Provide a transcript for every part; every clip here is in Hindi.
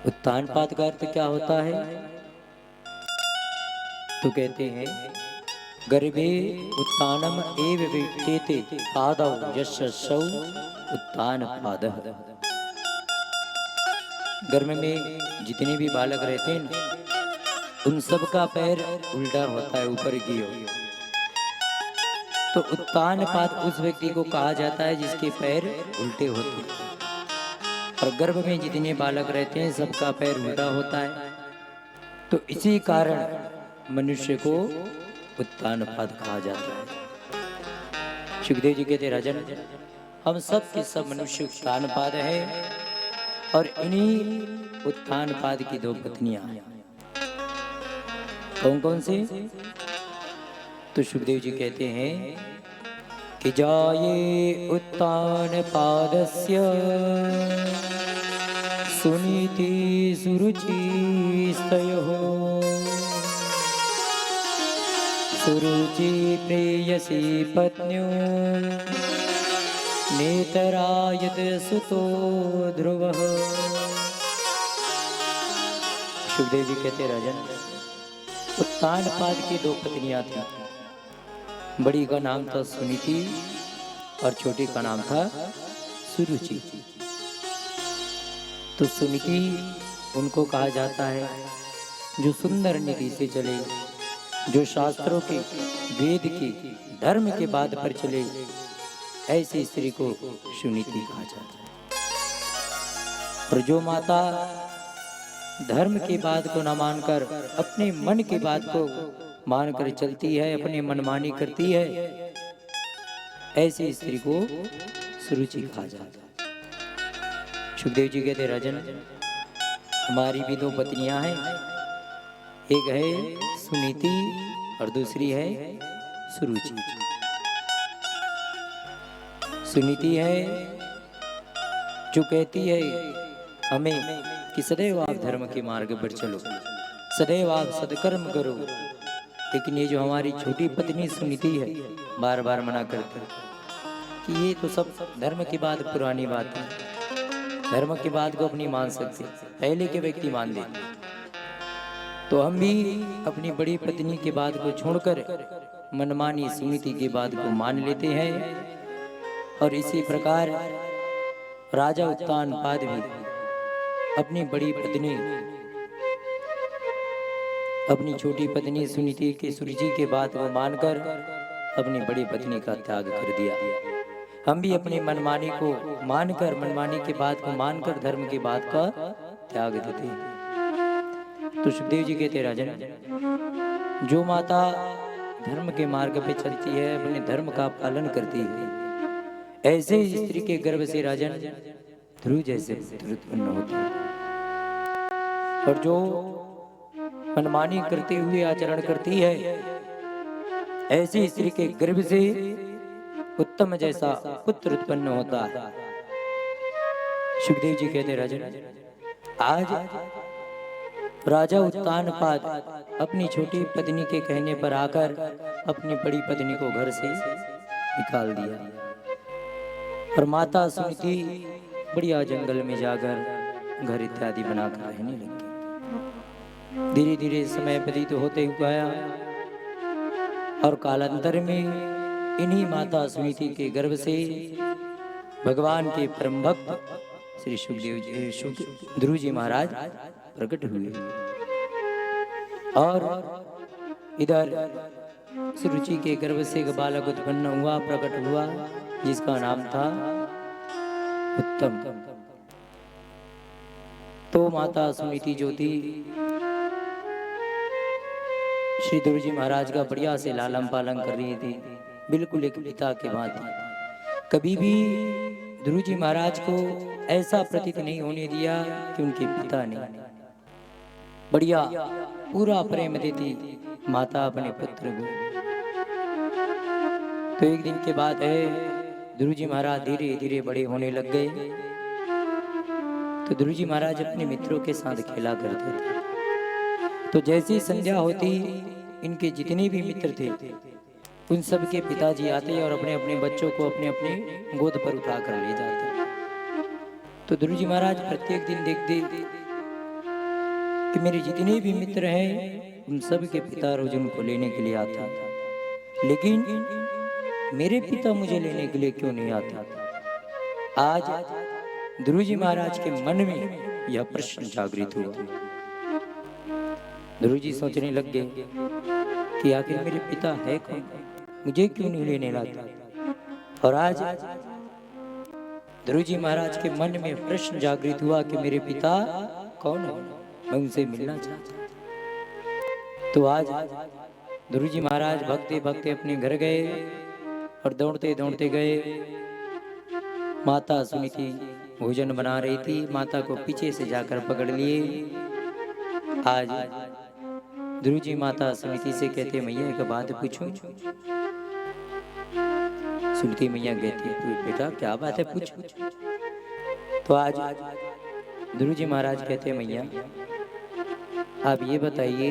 उत्तानपाद का अर्थ क्या होता है? तो कहते हैं गर्भे उत्तानम एव विद्येते पादौ यशसौ उत्तानपादः। गर्भ में जितने भी बालक रहते हैं उन सब का पैर उल्टा होता है, ऊपर की ओर। तो उत्तानपाद उस व्यक्ति को कहा जाता है जिसके पैर उल्टे होते हैं। और गर्भ में जितने बालक रहते हैं सबका पैर उल्टा होता है। तो इसी कारण मनुष्य को उत्तानपाद कहा जाता है। सुखदेव जी कहते राजन, हम सब के सब मनुष्य उत्तानपाद है और इन्हीं उत्तानपाद की दो पत्नियां हैं। कौन कौन सी? तो सुखदेव जी कहते हैं कि जाये उत्तानपादस्य सुनीति सुरुचिस्तयोः सुरुचि प्रेयसी पत्न्यो नेतरायत सुतो ध्रुवः। सुखदेव जी कहते राजन, उत्तानपाद की दो पत्नियां थी। बड़ी का नाम था सुनीति और छोटी का नाम था सुरुचि। तो सुनीति उनको कहा जाता है जो सुंदर नीति से चले, जो शास्त्रों के, वेद के, धर्म के बात पर चले, ऐसी स्त्री को सुनीति कहा जाता है। और जो माता धर्म की बात को न मानकर अपने मन की बात को मानकर चलती है, अपनी मनमानी करती है, ऐसी स्त्री को सुरुचि कहा जाता है। सुखदेव जी कहते राजन, हमारी भी दो पत्नियां हैं, एक है सुनीति और दूसरी है सुरुचि। सुनीति है जो कहती है हमें कि सदैव आप धर्म के मार्ग पर चलो, सदैव आप सत्कर्म करो। लेकिन ये जो हमारी छोटी पत्नी सुनीति है बार बार मना करती है कि ये तो सब धर्म की बात पुरानी बात है, धर्म की बात को अपनी मान सकते, पहले के व्यक्ति मान देते। तो हम भी अपनी बड़ी पत्नी की बात को छोड़कर मनमानी सुनीति की बात को मान लेते हैं। और इसी प्रकार राजा उत्तानपाद भी अपनी बड़ी पत्नी, अपनी छोटी पत्नी सुनीति के, सुरुचि के बात को मानकर अपनी बड़ी पत्नी का त्याग कर दिया। हम भी अपनी मनमानी को मानकर, मनमानी की बात को मानकर धर्म की बात का त्याग देते हैं। तो सुखदेव जी कहते राजन, जो माता धर्म के मार्ग पे चलती है, अपने धर्म का पालन करती है, ऐसे स्त्री के गर्भ से राजन ध्रुव जैसे पुत्र उत्पन्न होते हैं। और जो मनमानी करते हुए आचरण करती है, ऐसी स्त्री के गर्भ से उत्तम जैसा पुत्र उत्पन्न होता है। सुखदेव जी कहते राजन, आज राजा उत्तानपाद अपनी छोटी पत्नी के कहने पर आकर अपनी बड़ी पत्नी को घर से निकाल दिया और माता सुनीति बढ़िया जंगल में जाकर घर इत्यादि बनाकर रहने लगी। धीरे धीरे समय व्यतीत होते हुए आया और कालांतर में इन्हीं माता सुनीति के गर्भ से भगवान के परम भक्त श्री सुखदेव जी, ध्रुव जी महाराज प्रकट हुए। और इधर सुरुचि के गर्भ से एक बालक उत्पन्न हुआ, प्रकट हुआ, जिसका नाम था उत्तम। तो माता सुनीति जो थी श्री ध्रुव जी महाराज का बढ़िया से लालन पालन कर रही थी, बिल्कुल एक पिता के भांति। कभी भी ध्रुव जी महाराज को ऐसा प्रतीत नहीं होने दिया कि उनके पिता ने, बढ़िया पूरा प्रेम देती माता अपने पुत्र को। तो एक दिन के बाद है, ध्रुव जी महाराज धीरे धीरे बड़े होने लग गए। तो ध्रुव जी महाराज अपने मित्रों के साथ खेला करते थे। तो जैसी संध्या होती, इनके जितने भी मित्र थे उन सब के पिताजी आते और अपने अपने बच्चों को अपने अपने गोद पर उठा कर ले जाते। तो ध्रुव जी महाराज प्रत्येक दिन देखते कि मेरे जितने भी मित्र हैं उन सब के पिता रोज उनको लेने के लिए आता था, लेकिन मेरे पिता मुझे लेने के लिए क्यों नहीं आता। आज ध्रुव जी महाराज के मन में यह प्रश्न जागृत हुआ। ध्रुव जी सोचने लग गए कि आखिर मेरे पिता है कौन, मुझे क्यों नहीं लेने लाता। और आज ध्रुव जी महाराज के मन में प्रश्न जागृत हुआ कि मेरे पिता कौन है, मैं उनसे मिलना चाहता। तो आज ध्रुव जी महाराज भगते भगते अपने घर गए और दौड़ते दौड़ते गए। माता सुनीति भोजन बना रही थी, माता को पीछे से जाकर पकड़ लिए। आज ध्रुव जी माता सुनीति से कहते, मैया एक बात पूछूं। सुनीति मैया कहती, बेटा क्या बात है, पूछ। तो आज ध्रुव जी महाराज कहते, मैया आप ये बताइए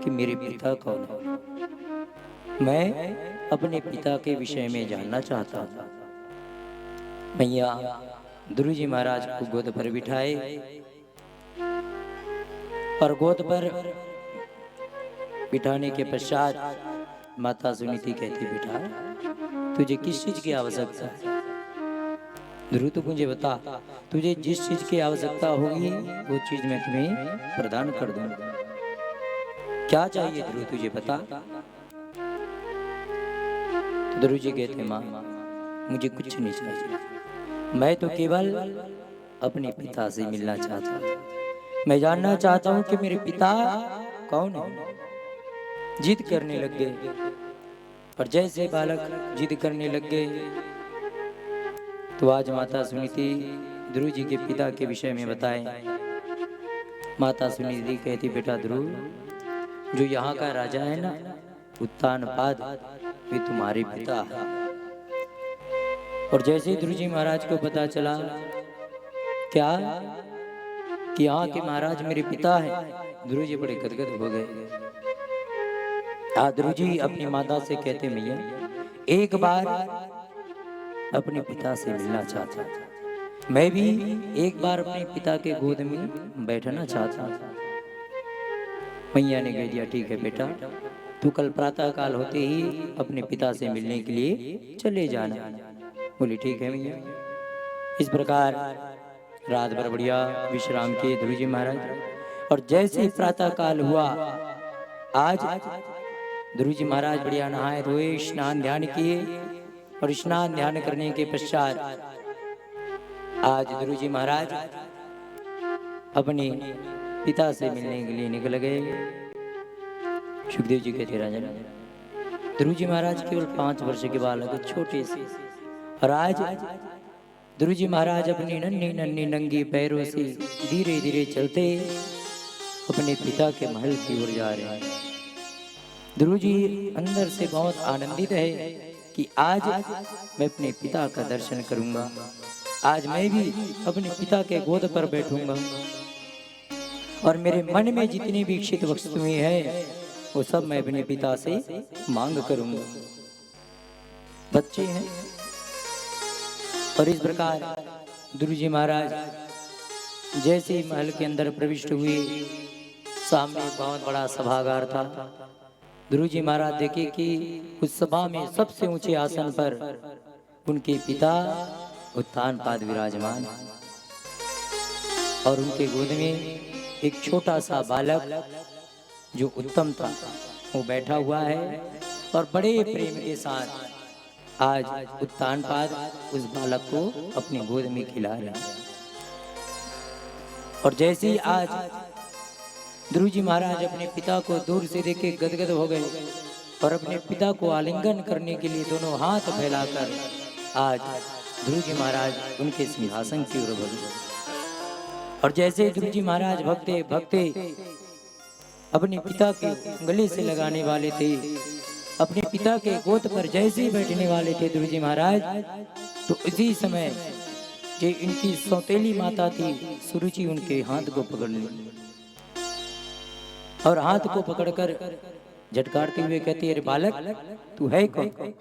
कि मेरे पिता कौन है, मैं अपने पिता के विषय में जानना चाहता था। मैया ध्रुव जी महाराज को गोद पर बिठाए और गोद पर बिठाने के पश्चात माता सुनीति कहती, बेटा तुझे किस चीज की आवश्यकता है, ध्रुव तू मुझे बता, तुझे जिस चीज की आवश्यकता होगी वो चीज मैं तुम्हें प्रदान कर दूंगा। क्या चाहिए ध्रुव तुझे बता। तो ध्रुव जी कहते, माँ मुझे कुछ नहीं चाहिए, मैं तो केवल अपने पिता से मिलना चाहता हूँ। मैं जानना चाहता हूँ कि मेरे पिता कौन है। जिद करने लग गए और जैसे बालक जिद करने लग गए तो आज माता सुनीति ध्रुव जी के पिता के विषय में बताए। माता सुनीति कहती, बेटा ध्रुव, जो यहाँ का राजा है ना उत्तानपाद, वे तुम्हारे पिता है। और जैसे ध्रुव जी महाराज को पता चला क्या कि यहाँ के महाराज मेरे पिता है, ध्रुव जी बड़े गदगद हो गए। ध्रुव जी अपनी माता से कहते, मैया एक बार अपने पिता से मिलना चाहता, मैं भी एक बार अपने पिता के गोद में बैठना चाहता। मैया ने कह दिया, ठीक है बेटा, तू कल प्रातः काल होते ही अपने पिता से मिलने के लिए चले जाना। बोली ठीक है मैया। इस प्रकार रात भर बढ़िया विश्राम किए ध्रुव जी महाराज। और जैसे ही प्रातः काल हुआ, आज ध्रुव जी महाराज बढ़िया नहाए धोए, स्नान ध्यान किए और स्नान ध्यान करने के पश्चात आज ध्रुव जी महाराज अपने पिता से मिलने के लिए निकल गए। सुखदेव जी कहते, राजन ध्रुव जी महाराज केवल 5 वर्ष के बालक, छोटे से, और आज ध्रुव जी महाराज अपनी नन्ही नन्ही नंगी पैरों से धीरे धीरे चलते अपने पिता के महल की ओर जा रहे हैं। ध्रुव जी अंदर से बहुत आनंदित है कि आज मैं अपने पिता का दर्शन करूंगा, आज मैं भी अपने पिता के गोद पर बैठूंगा और मेरे मन में जितनी भी इच्छित वस्तुएं हैं वो सब मैं अपने पिता से मांग करूंगा। बच्चे हैं। और इस प्रकार ध्रुव जी महाराज जैसे ही महल के अंदर प्रविष्ट हुए, सामने बहुत बड़ा सभागार था। ध्रुव जी महाराज देखे कि उस सभा में सबसे ऊंचे आसन पर उनके पिता उत्तानपाद विराजमान और उनके गोद में एक छोटा सा बालक जो उत्तम था वो बैठा हुआ है और बड़े प्रेम के साथ आज उत्तानपाद उस बालक को अपनी गोद में खिला रहा है। और जैसे ही आज ध्रुव जी महाराज अपने पिता को दूर से देखे गदगद हो गए और अपने पिता को आलिंगन करने के लिए दोनों हाथ फैलाकर आज ध्रुव जी महाराज उनके सिंहासन की ओर बढ़े। और जैसे ध्रुव जी महाराज भगते भगते अपने पिता के गले से लगाने वाले थे, अपने पिता के गोद पर जैसे ही बैठने वाले थे ध्रुव जी महाराज, तो इसी समय जो इनकी सौतेली माता थी सुरुचि उनके हाथ को पकड़ ली और हाथ को पकड़कर झटकारते हुए कहती, अरे बालक तू है कौन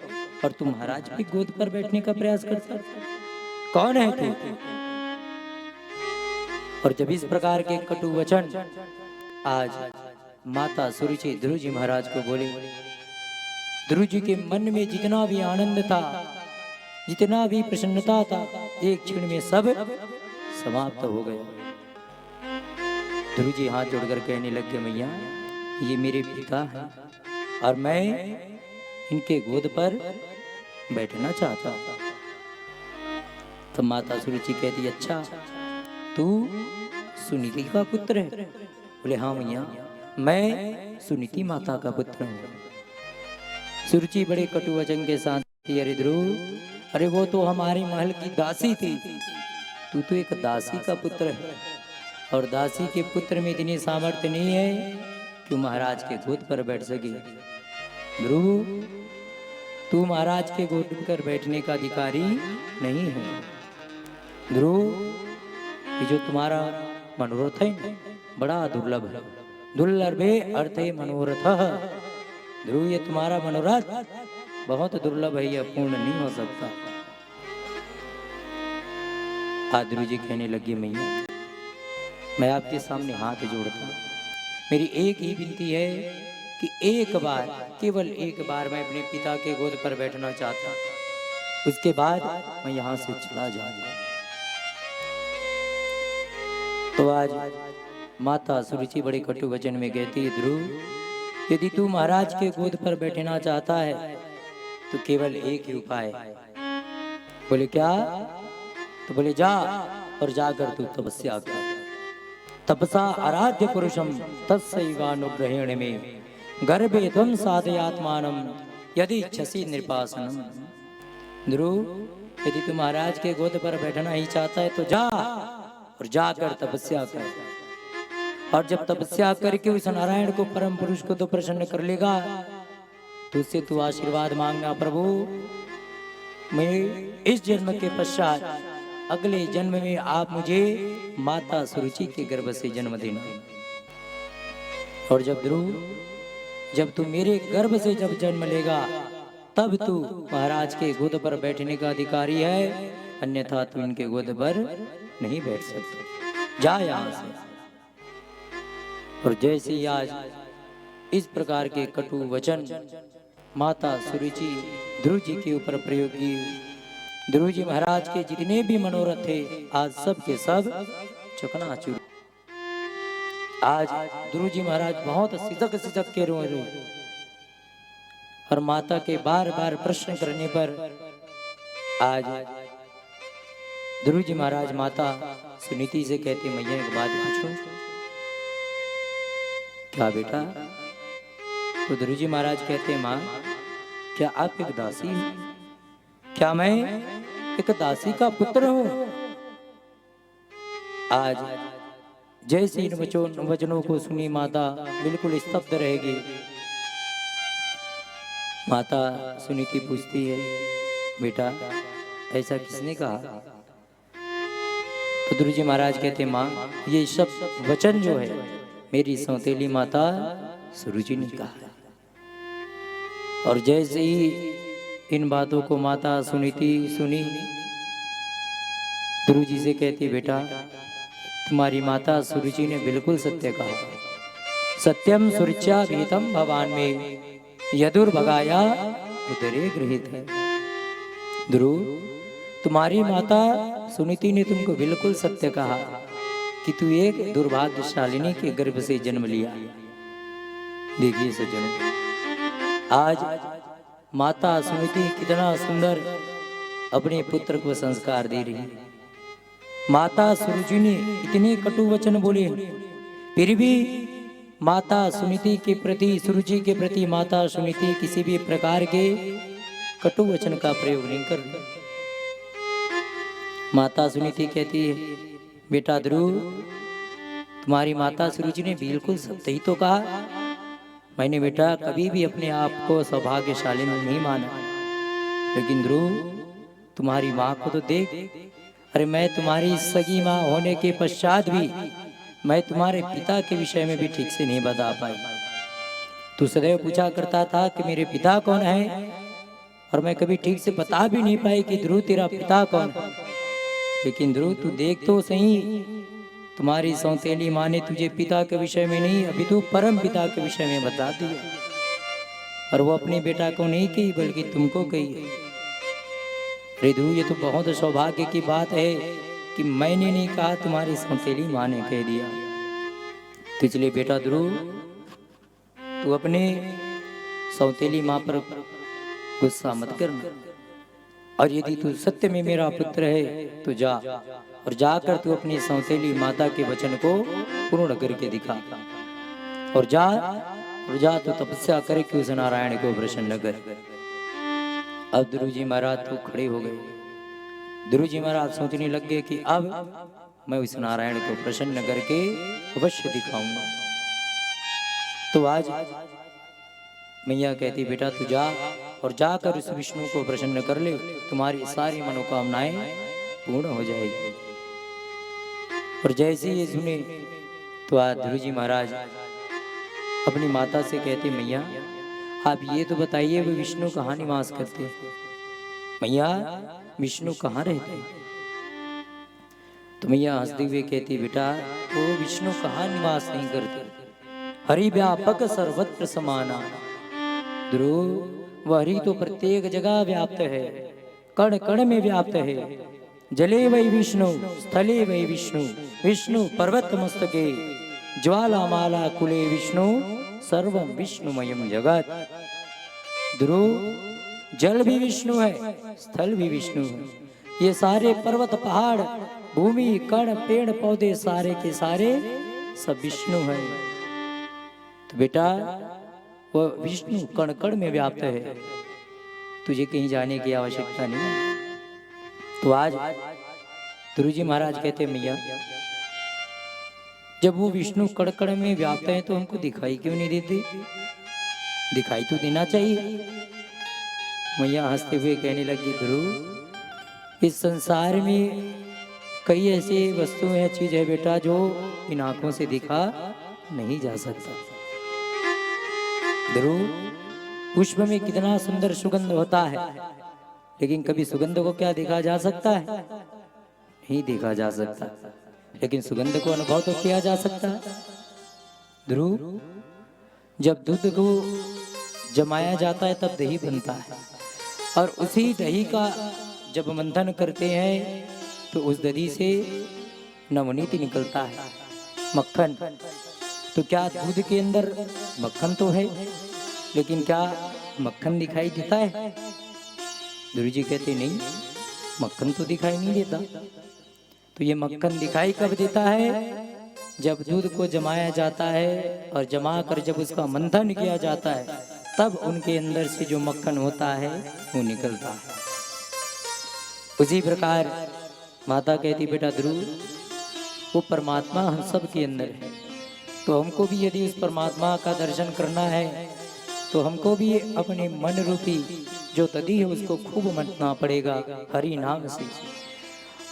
और तू महाराज की गोद पर बैठने का प्रयास करता, कौन है तू। और जब इस प्रकार के कटु वचन आज माता सुरुचि ध्रुव जी महाराज को बोले, ध्रुव जी के मन में जितना भी आनंद था, जितना भी प्रसन्नता था, एक क्षण में सब समाप्त हो गया। ध्रुव जी हाथ जोड़कर कहने लगे, मैया ये मेरे पिता हैं और मैं इनके गोद पर बैठना चाहता। तो माता सुरुचि कहती, अच्छा तू सुनीति का पुत्र है? बोले हाँ मैया, मैं सुनीति माता का पुत्र हूँ। सुरुचि बड़े कटु वचन के साथ, अरे ध्रुव, अरे वो तो हमारे महल की दासी थी, तू तो एक दासी का पुत्र है और दासी के पुत्र में इतनी सामर्थ्य नहीं है कि महाराज के गोद पर बैठ सके। ध्रुव, तू महाराज के गोद पर बैठने का अधिकारी नहीं है। ध्रुव, ये जो तुम्हारा मनोरथ है बड़ा दुर्लभ है, दुर्लभे अर्थे मनोरथ। ध्रुव, ये तुम्हारा मनोरथ बहुत दुर्लभ है, यह पूर्ण नहीं हो सकता। आज ध्रुव जी कहने लगी, मैया मैं आपके सामने हाथ जोड़ता हूं, मेरी एक ही विनती है कि एक बार, केवल एक बार मैं अपने पिता के गोद पर बैठना चाहता, उसके बाद मैं यहाँ से चला जाऊंगा। तो आज माता सुरुचि बड़े कटु वचन में कहती है, ध्रुव, यदि तू महाराज के गोद पर बैठना चाहता है तो केवल एक ही उपाय। बोले क्या? तो बोले जा और जाकर तू तपस्या कर। तपसा आराध्य पुरुषम तत्सैवानुग्रहेण में गर्भे त्वं साधयात्मानम यदि इच्छसि निर्पासनम। ध्रुव, यदि तू महाराज के गोद पर बैठना ही चाहता है तो जा और जाकर तपस्या कर, और जब तपस्या करके उस नारायण को, परम पुरुष को तो प्रसन्न कर लेगा तो उससे तू आशीर्वाद मांगना, प्रभु मैं इस जन्म के पश्चात अगले जन्म में आप मुझे माता सुरुचि के गर्भ से जन्म देना। और जब ध्रुव, जब तू मेरे गर्भ से जब जन्म लेगा तब तू महाराज के गोद पर बैठने का अधिकारी है, अन्यथा तू इनके गोद पर नहीं बैठ सकता, जा यहां से। और जैसे ही आज इस प्रकार के कटु वचन माता सुरुचि ध्रुव जी के ऊपर प्रयोग किए, ध्रुव जी महाराज के जितने भी मनोरथ थे आज सब के सब चकनाचूर। आज ध्रुव जी महाराज बहुत सिसक सिसक के रो रहे, और माता के बार बार प्रश्न करने पर आज ध्रुव जी महाराज माता सुनीति से कहते, मैया एक बात पूछूं? क्या बेटा? तो ध्रुव जी महाराज कहते, माँ क्या आप एक दासी हो? क्या मैं एक दासी का पुत्र हूं? आज जैसे इन वचनों को सुनी माता बिल्कुल स्तब्ध रहेगी। माता सुनीति पूछती है, बेटा ऐसा किसने कहा? तो ध्रुव जी महाराज कहते, माँ ये सब वचन जो है मेरी सौतेली माता सुरुचि ने कहा है। और जैसे ही इन बातों को माता सुनीति सुनी, ध्रुव जी से कहती, बेटा तुम्हारी माता सुरुचि ने बिल्कुल सत्य कहा। सत्यम सुरुच्या भीतम भवान में यदुर्भगाया उदरे गृहीत है। ध्रुव, तुम्हारी माता सुनीति ने तुमको बिल्कुल सत्य कहा कि तू एक दुर्भाग्यशालिनी के गर्भ से जन्म लिया। देखिए सज्जनों, आज माता सुनीति कितना सुंदर अपने पुत्र को संस्कार दे रही है। माता सुरुचि ने इतने कटु वचन बोले, फिर भी माता सुनीति के प्रति, सुरुचि के प्रति माता सुनीति किसी भी प्रकार के कटु वचन का प्रयोग नहीं कर रही। माता सुनीति कहती है, बेटा ध्रुव, तुम्हारी माता सुरुचि ने बिल्कुल सत्य ही तो कहा। मैंने बेटा कभी भी अपने आप को सौभाग्यशाली नहीं माना, लेकिन ध्रुव तुम्हारी माँ को तो देख। अरे मैं तुम्हारी सगी माँ होने के पश्चात भी मैं तुम्हारे पिता के विषय में भी ठीक से नहीं बता पाई। तू सदैव पूछा करता था कि मेरे पिता कौन है, और मैं कभी ठीक से बता भी नहीं पाई कि ध्रुव तेरा पिता कौन है। लेकिन ध्रुव तू देख तो सही तुम्हारी सौतेली माँ ने तुझे पिता के विषय में नहीं अपितु परम पिता के विषय में बता दिया, और वो अपने बेटा को नहीं कही बल्कि तुमको कही है। अरे ध्रुव, ये तो बहुत सौभाग्य की बात है कि मैंने नहीं कहा, तुम्हारी सौतेली माँ ने कह दिया। तो इसलिए बेटा ध्रुव, तू अपने सौतेली माँ पर गुस्सा मत करना, और यदि तू सत्य में मेरा पुत्र है तो जा, और जाकर तू अपनी सौतेली माता के वचन को पूर्ण करके दिखा, और जा तो तपस्या करके उस नारायण को प्रसन्न कर। अब ध्रुव जी महाराज तो खड़े हो गए। ध्रुव जी महाराज सोचने लग गए कि अब मैं उस नारायण को प्रसन्न करके अवश्य दिखाऊंगा। तो आज मैया कहती, बेटा तू जा, और जाकर उस विष्णु को प्रसन्न कर ले, तुम्हारी सारी मनोकामनाएं पूर्ण हो जाएगी। और जैसे ये सुने तो आज ध्रुव जी महाराज अपनी माता से कहते, मैया आप ये तो बताइए वो विष्णु कहाँ निवास करते? मैया विष्णु कहाँ रहते? तो मैया हंसते हुए कहती, बेटा वो विष्णु कहाँ निवास नहीं करते, हरि व्यापक सर्वत्र समाना। ध्रुव, वह हरि तो प्रत्येक जगह व्याप्त है, कण कण में व्याप्त है। जले वै विष्णु, स्थले वै विष्णु, विष्णु पर्वत मस्तके, ज्वालामाला कुले विष्णु, सर्वं विष्णुमयम जगत। ध्रुव, जल भी विष्णु है, स्थल भी विष्णु है, ये सारे पर्वत पहाड़ भूमि कण पेड़ पौधे सारे के सारे सब विष्णु है। तो बेटा वह विष्णु कण कण में व्याप्त है, तुझे कहीं जाने की आवश्यकता नहीं। तो आज ध्रुव जी महाराज कहते, मैया जब वो विष्णु कण कण में व्याप्त है तो हमको दिखाई क्यों नहीं देते? दिखाई तो देना चाहिए। मैया हंसते हुए कहने लगी, ध्रुव, इस संसार में कई ऐसी वस्तुएं हैं, चीज है बेटा, जो इन आंखों से दिखा नहीं जा सकता। ध्रुव, पुष्प में कितना सुंदर सुगंध होता है, लेकिन कभी सुगंध को क्या देखा जा सकता है? नहीं देखा जा सकता, लेकिन सुगंध को अनुभव तो किया जा सकता है। ध्रुव, जब दूध को जमाया जाता है तब दही बनता है, और उसी दही का जब मंथन करते हैं तो उस दही से नवनीत निकलता है, मक्खन। तो क्या दूध के अंदर मक्खन तो है, लेकिन क्या मक्खन दिखाई देता है? ध्रुव जी कहते, नहीं, मक्खन तो दिखाई नहीं देता। तो ये मक्खन दिखाई कब देता है? जब दूध को जमाया जाता है, और जमा कर जब उसका मंथन किया जाता है, तब उनके अंदर से जो मक्खन होता है वो निकलता है। उसी प्रकार माता कहती, बेटा ध्रुव, वो परमात्मा हम सब के अंदर है, तो हमको भी यदि उस परमात्मा का दर्शन करना है तो हमको भी अपने मन रूपी जो दधी है उसको खूब मंथना पड़ेगा हरि नाम से,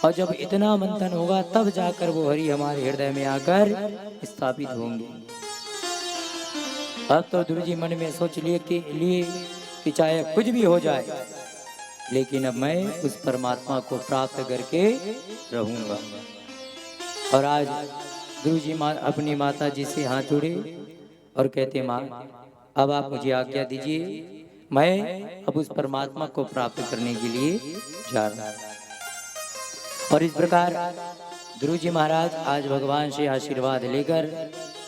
और जब इतना मंथन होगा तब जाकर वो हरि हमारे हृदय में आकर स्थापित होंगे। अब तो ध्रुव जी मन में सोच लिए कि चाहे कुछ भी हो जाए, लेकिन अब मैं उस परमात्मा को प्राप्त करके रहूंगा। और आज ध्रुव जी अपनी माता जी से हाथ जोड़े और कहते, माँ अब आप मुझे आज्ञा दीजिए, मैं अब उस परमात्मा को प्राप्त करने के लिए जा रहा हूं। और इस प्रकार ध्रुव जी महाराज आज भगवान से आशीर्वाद लेकर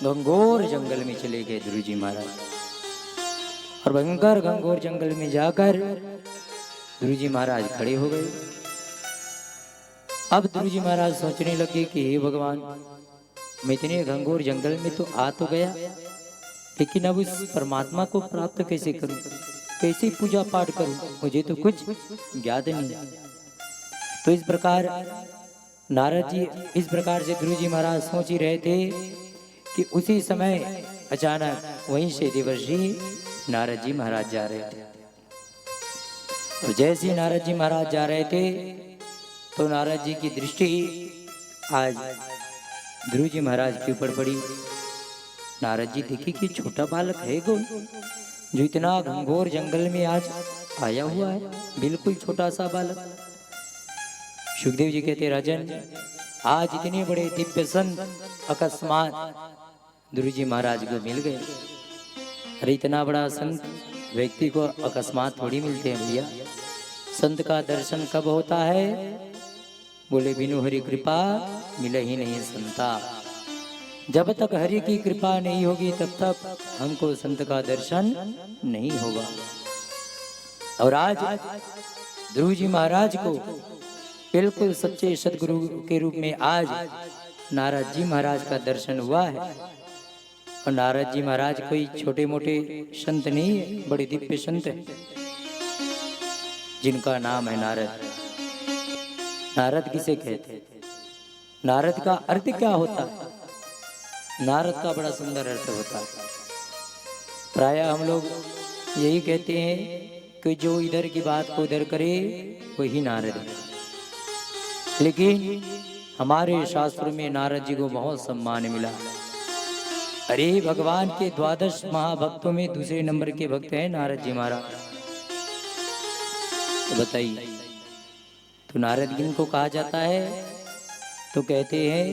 घंघोर जंगल में चले गए। ध्रुव जी महाराज और भयंकर घंघोर जंगल में जाकर ध्रुव जी महाराज खड़े हो गए। अब ध्रुव जी महाराज सोचने लगे कि हे भगवान, मैं इतने घंघोर जंगल में तो आ तो गया, लेकिन अब उस परमात्मा को प्राप्त कैसे करूं, कैसे पूजा पाठ करूं, मुझे तो कुछ ज्ञात नहीं। तो इस प्रकार नारद जी इस प्रकार से ध्रुव जी महाराज सोच ही रहे थे कि उसी समय अचानक वहीं से देवर्षि नारद जी महाराज जा रहे थे। और जैसे नारद जी महाराज जा रहे थे तो नारद जी की दृष्टि आज ध्रुव जी महाराज के ऊपर पड़ी। नारद जी देखे कि छोटा बालक है कौन जो इतना घंघोर जंगल में आज आया हुआ है, बिल्कुल छोटा सा बालक। सुखदेव जी कहते, राजन आज इतने बड़े दिव्य संत अकस्मात ध्रुव जी महाराज को मिल गए। अरे इतना बड़ा संत व्यक्ति को अकस्मात थोड़ी मिलते हैं भैया। संत का दर्शन कब होता है? बोले बिनु हरि कृपा मिले ही नहीं संता। जब तक हरि की कृपा नहीं होगी तब तक हमको संत का दर्शन नहीं होगा। और आज ध्रुव जी महाराज को बिल्कुल सच्चे सदगुरु के रूप में आज नारद जी महाराज का दर्शन हुआ है। और नारद जी महाराज कोई छोटे मोटे संत नहीं है, बड़े दिव्य संत है जिनका नाम है नारद। नारद किसे कहते हैं? नारद का अर्थ क्या होता है? नारद का बड़ा सुंदर अर्थ होता है। प्राय हम लोग यही कहते हैं कि जो इधर की बात को उधर करे वही नारद है। लेकिन हमारे शास्त्रों में नारद जी को बहुत सम्मान मिला। अरे भगवान के 12 महाभक्तों में दूसरे नंबर के भक्त हैं नारद जी महाराज। तो बताइए, तो नारद जिनको कहा जाता है तो कहते हैं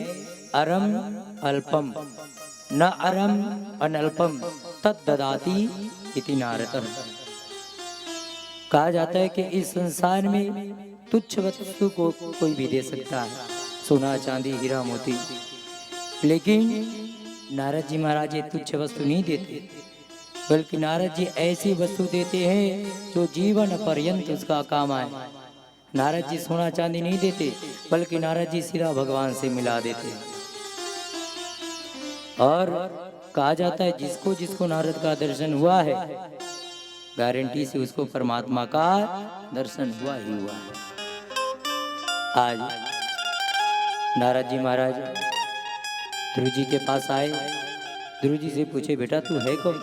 अरम अल्पम न अरम अनल्पम तद ददाति इति नारदम। कहा जाता है कि इस संसार में तुच्छ वस्तु को कोई भी दे सकता है, सोना चांदी हीरा मोती, लेकिन नारद जी महाराज ये तुच्छ वस्तु नहीं देते, बल्कि नारद जी ऐसी वस्तु देते हैं जो जीवन पर्यंत उसका काम आए। नारद जी सोना चांदी नहीं देते, बल्कि नारद जी सीधा भगवान से मिला देते। और कहा जाता है जिसको जिसको नारद का दर्शन हुआ है, गारंटी से उसको परमात्मा का दर्शन हुआ ही हुआ है। आज नारद जी महाराज ध्रुव जी के पास आए। ध्रुव जी से पूछे, बेटा तू है कौन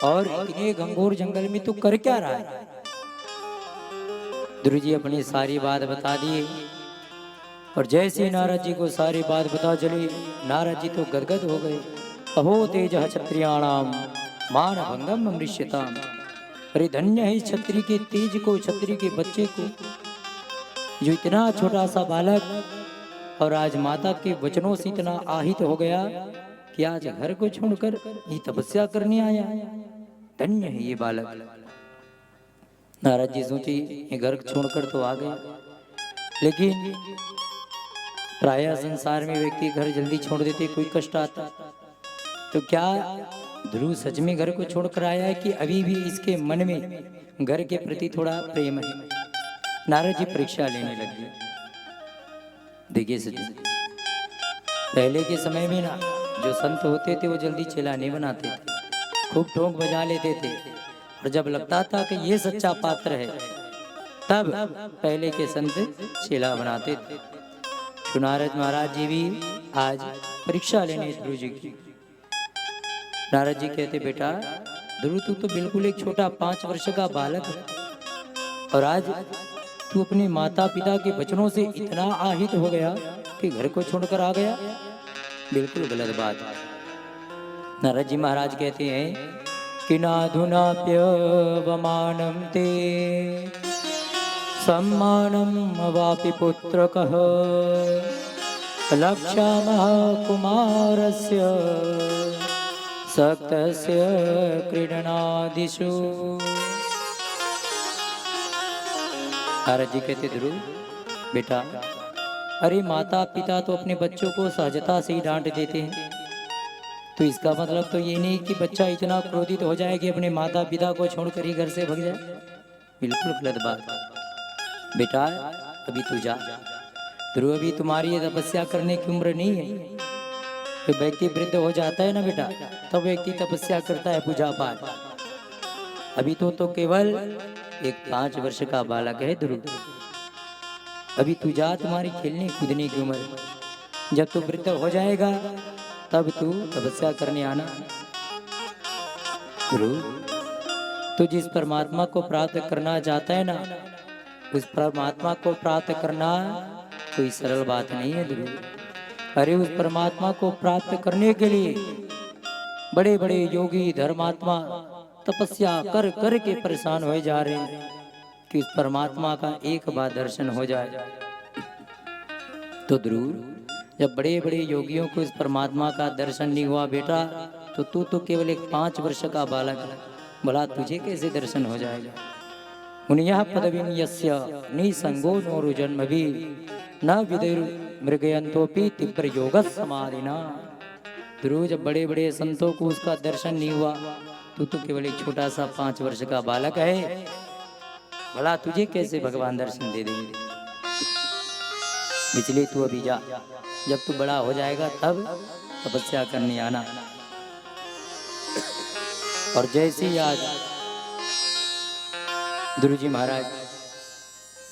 और इतने घंघोर जंगल में तू कर क्या रहा है? ध्रुव जी अपनी सारी बात बता दिए। और जैसे नारद जी को सारी बात पता चली, नारद जी तो गदगद हो गए। अहो तेज क्षत्रियाणाम मान भंगम अमृष्यताम। अरे धन्य है इस क्षत्रिय के तेज को, क्षत्रिय के बच्चे को, जो इतना छोटा सा बालक और आज माता के वचनों से इतना आहित हो गया कि आज घर को छोड़कर ये तपस्या करने आया। धन्य है ये बालक। नारद जी सोचे ये घर छोड़कर तो आ गया, लेकिन प्राय संसार में व्यक्ति घर जल्दी छोड़ देते, कोई कष्ट आता। तो क्या ध्रुव सच में घर को छोड़कर आया है कि अभी भी इसके मन में घर के प्रति थोड़ा प्रेम है? नारद जी परीक्षा लेने लग गए। देखिए सज्जन, पहले के समय में ना जो संत होते थे वो जल्दी चेला नहीं बनाते थे, खूब ठोंक बजा लेते थे। और जब लगता था कि ये सच्चा पात्र है, तब पहले के संत चेला बनाते थे। तो नारद महाराज जी भी आज परीक्षा लेने ध्रुव जी की। नारद जी कहते, बेटा ध्रुव तू तो बिल्कुल एक छोटा 5 वर्ष का बालक है, और आज तू अपने माता पिता के वचनों से इतना आहित हो गया कि घर को छोड़कर आ गया। बिल्कुल गलत बात है। नारद जी महाराज कहते हैं कि नाधुनाप्यवमानं ते सम्मानं वापि पुत्रकः लक्ष्यामः कुमारस्य सक्तस्य क्रीडनादिषु। नारद जी कहते, ध्रुव बेटा, अरे माता पिता तो अपने बच्चों को सहजता से ही डांट देते हैं, तो इसका मतलब तो ये नहीं कि बच्चा इतना क्रोधित हो जाए कि अपने माता पिता को छोड़कर ही घर से भाग जाए। बिल्कुल गलत बात। बेटा अभी तू जा, ध्रुव अभी तुम्हारी ये तपस्या करने की उम्र नहीं है। तो व्यक्ति वृद्ध हो जाता है ना बेटा, तब व्यक्ति तपस्या करता है, पूजा पाठ। अभी तो केवल एक 5 वर्ष का बालक है ध्रुव। अभी तू जा, तुम्हारी खेलने कूदने की उम्र। जब तू वृद्ध हो जाएगा तब तू तपस्या करने आना। ध्रुव तू जिस परमात्मा को प्राप्त करना चाहता है ना, उस परमात्मा को प्राप्त करना कोई सरल बात नहीं है ध्रुव। अरे उस परमात्मा को प्राप्त करने के लिए बड़े बड़े योगी धर्मात्मा तपस्या कर कर के परेशान हो जा रहे हैं कि उस परमात्मा का एक बार दर्शन हो जाए। तो ध्रुव, जब बड़े बड़े योगियों को इस परमात्मा का दर्शन नहीं हुआ बेटा, तो तू तो केवल एक 5 वर्ष का बालक है, भला तुझे कैसे दर्शन हो जाएगा। मुनियः पदवीं यस्य निसंगो नोरु जन्मभि न विदुर मृगयंतोपि तीव्र योग समाधिना। ध्रुव, जब बड़े बड़े संतों को उसका दर्शन नहीं हुआ, तू तो केवल एक छोटा सा 5 वर्ष का बालक है, भला तुझे कैसे भगवान दर्शन दे देंगे। इसलिए तू अभी जा, जब तू बड़ा हो जाएगा तब तपस्या करने आना। और जैसे ही आज ध्रुव जी महाराज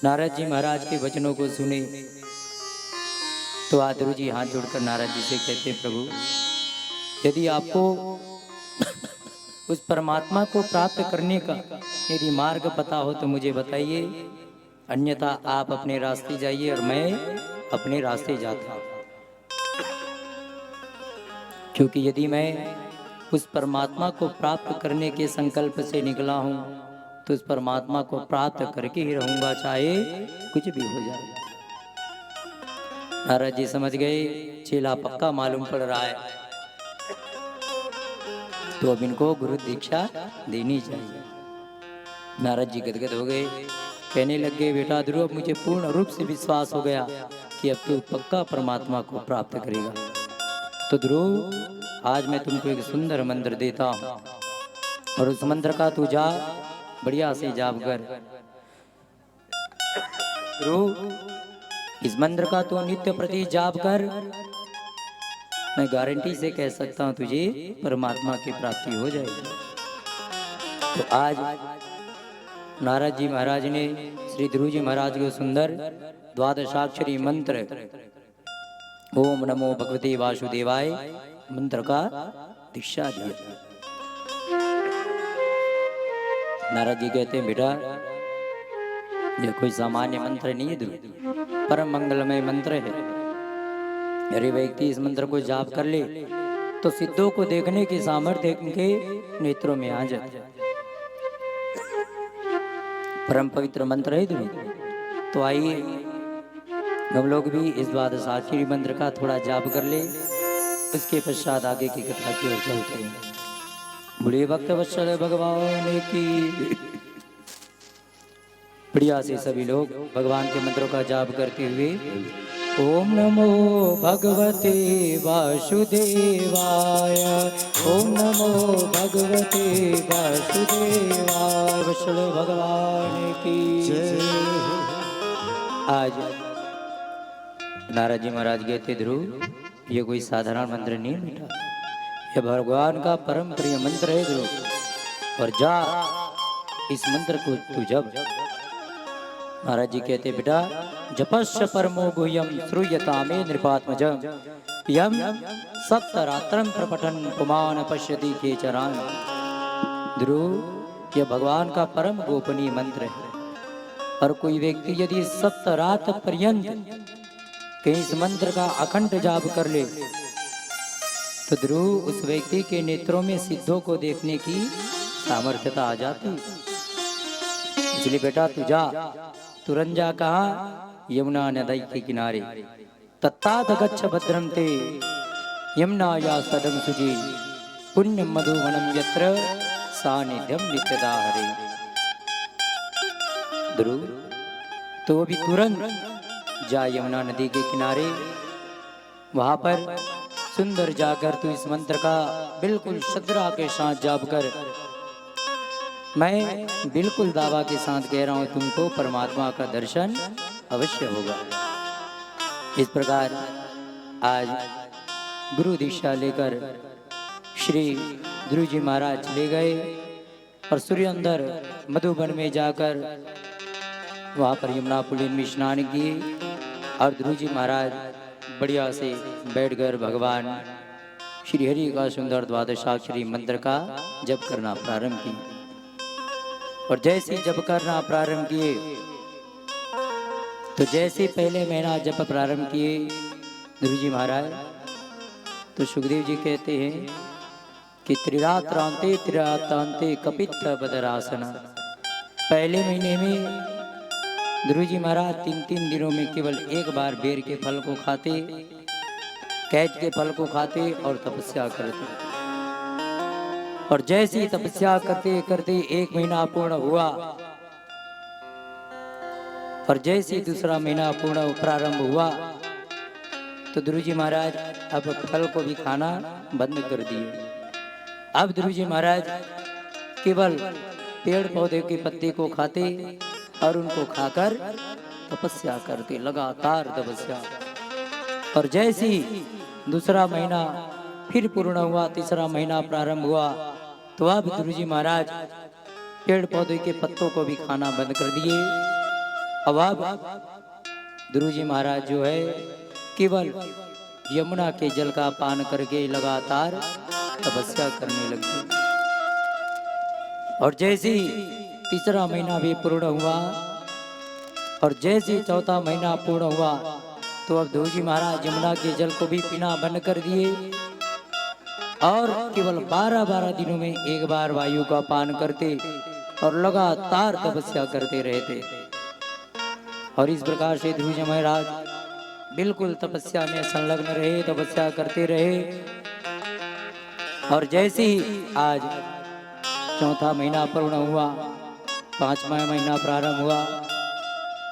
नारद जी महाराज के वचनों को सुने, तो आज ध्रुव जी हाथ जोड़कर नारद जी से कहते, प्रभु यदि आपको उस परमात्मा को प्राप्त करने का यदि मार्ग पता हो तो मुझे बताइए, अन्यथा आप अपने रास्ते जाइए और मैं अपने रास्ते जाता हूं। क्योंकि यदि मैं उस परमात्मा को प्राप्त करने के संकल्प से निकला हूं, तो उस परमात्मा को प्राप्त करके ही रहूंगा, चाहे कुछ भी हो जाए। नारद जी समझ गए चेला पक्का मालूम पड़ रहा है, तो अब इनको गुरु दीक्षा देनी चाहिए। नारद जी गदगद हो गए, कहने लग गए, बेटा ध्रुव, अब मुझे पूर्ण रूप से विश्वास हो गया कि अब तू पक्का परमात्मा को प्राप्त करेगा। तो ध्रुव, आज मैं तुमको एक सुंदर मंत्र देता हूं, और उस मंत्र का तू जा बढ़िया से जाप कर। ध्रुव, इस मंत्र का तू नित्य प्रति जाप कर, मैं गारंटी से कह सकता हूं तुझे परमात्मा की प्राप्ति हो जाएगी। तो आज नारद जी महाराज ने श्री ध्रुव जी महाराज को सुंदर द्वादशाक्षरी मंत्र ओम नमो भगवते वासुदेवाय मंत्र का दीक्षा दिया। नारद जी कहते हैं, बेटा यह कोई सामान्य मंत्र नहीं है ध्रुव, परम मंगलमय मंत्र है। अरे व्यक्ति इस मंत्र को जाप कर ले तो सिद्धों को देखने की सामर्थ्य उनके नेत्रों में आ जाए। परम पवित्र मंत्र है ध्रुव। तो आइए हम लोग भी इस द्वादशाक्षरी मंत्र का थोड़ा जाप कर ले, उसके पश्चात आगे की कथा की ओर चलते हैं। बड़े भक्त वत्सल भगवान की। बढ़िया से सभी लोग भगवान के मंत्रों का जाप करते हुए ओम नमो भगवते वासुदेवाय, ओम नमो भगवते वासुदेवाय, वत्सल भगवान की जय। आज नारद जी महाराज कहते, ध्रुव ये कोई साधारण मंत्र नहीं बेटा, यह भगवान का परम प्रिय मंत्र है ध्रुव। और जा इस मंत्र को तू जप। महाराज जी कहते, बेटा जपस्य परमो गुह्यम श्रूयता मे नृपात्मज, यम सप्तरात्रं प्रपठन पुमान पश्यति केचरान। ध्रुव, यह भगवान का परम गोपनीय मंत्र है, और कोई व्यक्ति यदि सप्तरात पर्यंत कहीं इस मंत्र का अखंड जाप कर ले, तो ध्रुव उस व्यक्ति के नेत्रों में सिद्धों को देखने की सामर्थ्यता आ जाती। इसलिए बेटा तू जा, तुरंत जा। कहा? यमुना नदी के किनारे। तत्तात गच्छ भद्रं ते यमुनाया सदं सुजी, पुण्यम मधुवनम यत्र सानिध्यम नित्यदा हरे। ध्रुव, तो अभी तुरंत जा यमुना नदी के किनारे, वहां पर सुंदर जाकर तू इस मंत्र का बिल्कुल श्रद्धा के साथ जाप कर। मैं बिल्कुल दावा के साथ कह रहा हूं, तुमको परमात्मा का दर्शन अवश्य होगा। इस प्रकार आज गुरु दीक्षा लेकर श्री ध्रुव जी महाराज चले गए और सूर्य अंदर मधुबन में जाकर वहां पर यमुना पुलिन में स्नान किए, और ध्रुव जी महाराज बढ़िया से बैठकर भगवान श्री हरि का सुंदर द्वादशाक्षरी मंत्र का जप करना प्रारंभ किया। और जैसे जप करना प्रारंभ किए, तो जैसे पहले महीना जप प्रारंभ किए ध्रुव जी महाराज, तो सुखदेव जी कहते हैं कि त्रिरात्रांते कपित्थ बदरासना। पहले महीने में ध्रुव जी महाराज 3-3 दिनों में केवल एक बार बेर के फल को खाते, कैच के फल को खाते और तपस्या करते। और जैसे ही तपस्या करते करते 1 महीना पूर्ण हुआ और जैसे दूसरा महीना पूर्ण प्रारंभ हुआ तो ध्रुव जी महाराज अब फल को भी खाना बंद कर दिए। अब ध्रुव जी महाराज केवल पेड़ पौधे के पत्ते को खाते और उनको खाकर तपस्या करते, लगातार तपस्या। और जैसे ही दूसरा महीना फिर पूर्ण हुआ, तीसरा महीना प्रारंभ हुआ तो अब ध्रुव जी महाराज पेड़ पौधे के पत्तों को भी खाना बंद कर दिए। अब ध्रुव जी महाराज जो है केवल यमुना के जल का पान करके लगातार तपस्या करने लगे। और जैसे ही तीसरा महीना भी पूर्ण हुआ और जैसे चौथा महीना पूर्ण हुआ तो अब ध्रुव जी महाराज यमुना के जल को भी पीना बंद कर दिए और केवल 12-12 दिनों में एक बार वायु का पान करते और लगातार तपस्या करते रहते। और इस प्रकार से ध्रुव जी महाराज बिल्कुल तपस्या में संलग्न रहे, तपस्या करते रहे। और जैसे ही आज चौथा महीना पूर्ण हुआ, 5वां महीना प्रारंभ हुआ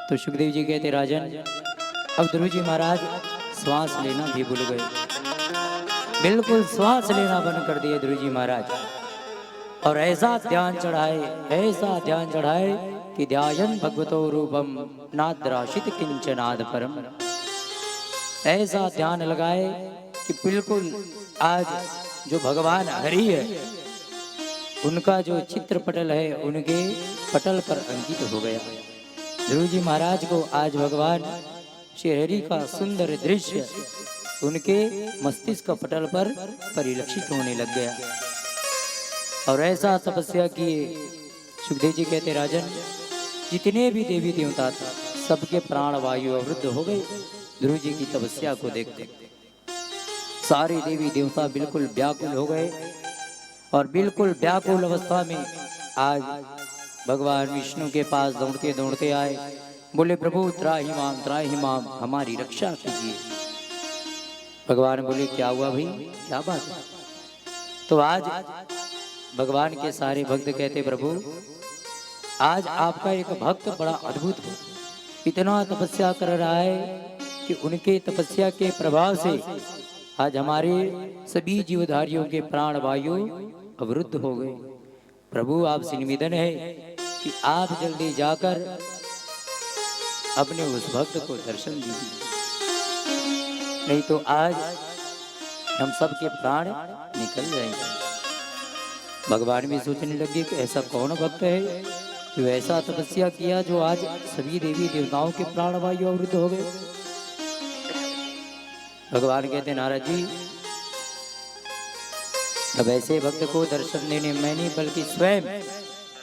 तो सुखदेव जी कहते राजन अब ध्रुव जी महाराज श्वास लेना भी भूल गए, बिल्कुल श्वास लेना बंद कर दिए ध्रुव जी महाराज। और ऐसा ध्यान चढ़ाए कि ध्यायन भगवतो रूपम नाद्राशित किंचनाद परम। ऐसा ध्यान लगाए कि बिल्कुल आज जो भगवान हरि है उनका जो चित्र पटल है उनके पटल पर अंकित हो गया। ध्रुव जी महाराज को आज भगवान श्री हरि का सुंदर दृश्य उनके मस्तिष्क पटल पर परिलक्षित होने लग गया। और ऐसा तपस्या किए सुखदेव जी कहते राजन जितने भी देवी देवता थे सबके प्राण वायु अवरुद्ध हो गए ध्रुव जी की तपस्या को देखते। सारे देवी देवता बिल्कुल व्याकुल हो गए और बिल्कुल व्याकुल अवस्था में आज भगवान विष्णु के पास दौड़ते दौड़ते आए, बोले प्रभु त्राहि माम हमारी रक्षा कीजिए। भगवान बोले क्या हुआ भाई, क्या बात है? तो आज भगवान के सारे भक्त कहते प्रभु आज आपका एक भक्त बड़ा अद्भुत है, इतना तपस्या कर रहा है कि उनके तपस्या के प्रभाव से आज हमारे सभी जीवधारियों के प्राण वायु अवरुद्ध हो गए। प्रभु आपसे निवेदन है कि आप जल्दी जाकर अपने उस भक्त को दर्शन दीजिए, नहीं तो आज हम सबके प्राण निकल जाएंगे। भगवान भी सोचने लगे कि ऐसा कौन भक्त है जो ऐसा तपस्या किया जो आज सभी देवी देवताओं के प्राण वायु अवरुद्ध हो गए। भगवान कहते नारद जी अब ऐसे भक्त को दर्शन देने मैं नहीं बल्कि स्वयं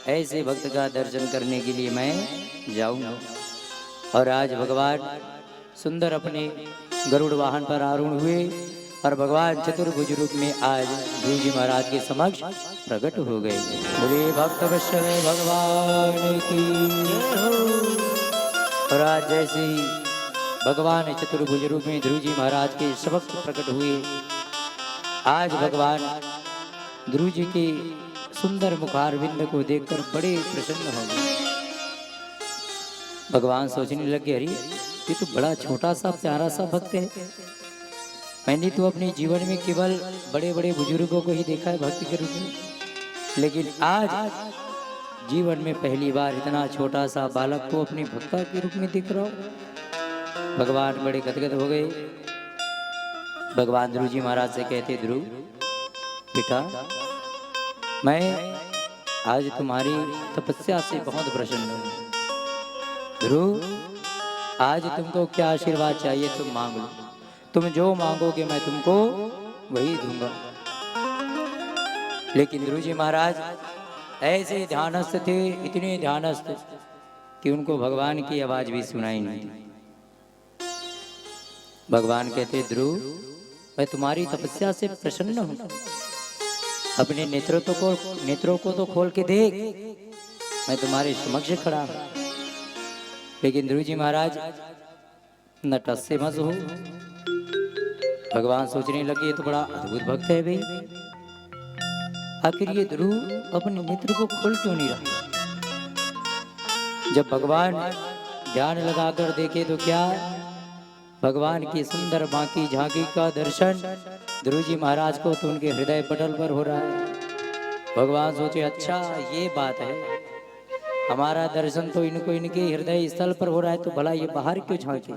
ऐसे भक्त का दर्शन करने के लिए मैं जाऊंगा। और आज भगवान सुंदर अपने गरुड़ वाहन पर आरूढ़ हुए और भगवान चतुर्भुज रूप में आज ध्रुव जी महाराज के समक्ष प्रकट हो गए। बोले भक्त वत्सल भगवान की। और आज जैसे ही भगवान चतुर्भुज रूप में ध्रुव जी महाराज के समक्ष प्रकट हुए, आज भगवान ध्रुव जी के सुंदर मुखारविंद को देखकर बड़े प्रसन्न हो गए। भगवान सोचने लगे अरे ये तो बड़ा छोटा सा प्यारा सा भक्त है, मैंने तो अपने जीवन में केवल बड़े बड़े बुजुर्गों को ही देखा है भक्ति के रूप में, लेकिन आज जीवन में पहली बार इतना छोटा सा बालक को अपने भक्त के रूप में दिख रहा हूं। भगवान बड़े गदगद हो गए। भगवान ध्रुव जी महाराज से कहते ध्रुव बेटा मैं आज तुम्हारी तपस्या से बहुत प्रसन्न हूँ। ध्रुव आज तुमको क्या आशीर्वाद चाहिए तुम मांग लो, तुम जो मांगोगे मैं तुमको वही दूंगा। लेकिन ध्रुव जी महाराज ऐसे ध्यानस्थ थे, इतने ध्यानस्थ कि उनको भगवान की आवाज भी सुनाई नहीं दी। भगवान कहते ध्रुव मैं तुम्हारी तपस्या से प्रसन्न हूं, अपने नेत्रों को तो खोल के देख, मैं तुम्हारे समक्ष खड़ा हूं। लेकिन ध्रुव जी महाराज न टस से मस हो। भगवान सोचने लगे ये तो बड़ा अद्भुत भक्त है भाई, आखिर ये ध्रुव अपने नेत्र को खोल क्यों नहीं रहा। जब भगवान ध्यान लगाकर देखे तो क्या, भगवान की सुंदर बांकी झांकी का दर्शन ध्रुव जी महाराज को तो उनके हृदय पटल पर हो रहा है। भगवान सोचे अच्छा ये बात है, हमारा दर्शन तो इनको इनके हृदय स्थल पर हो रहा है, तो भला ये बाहर क्यों झांके।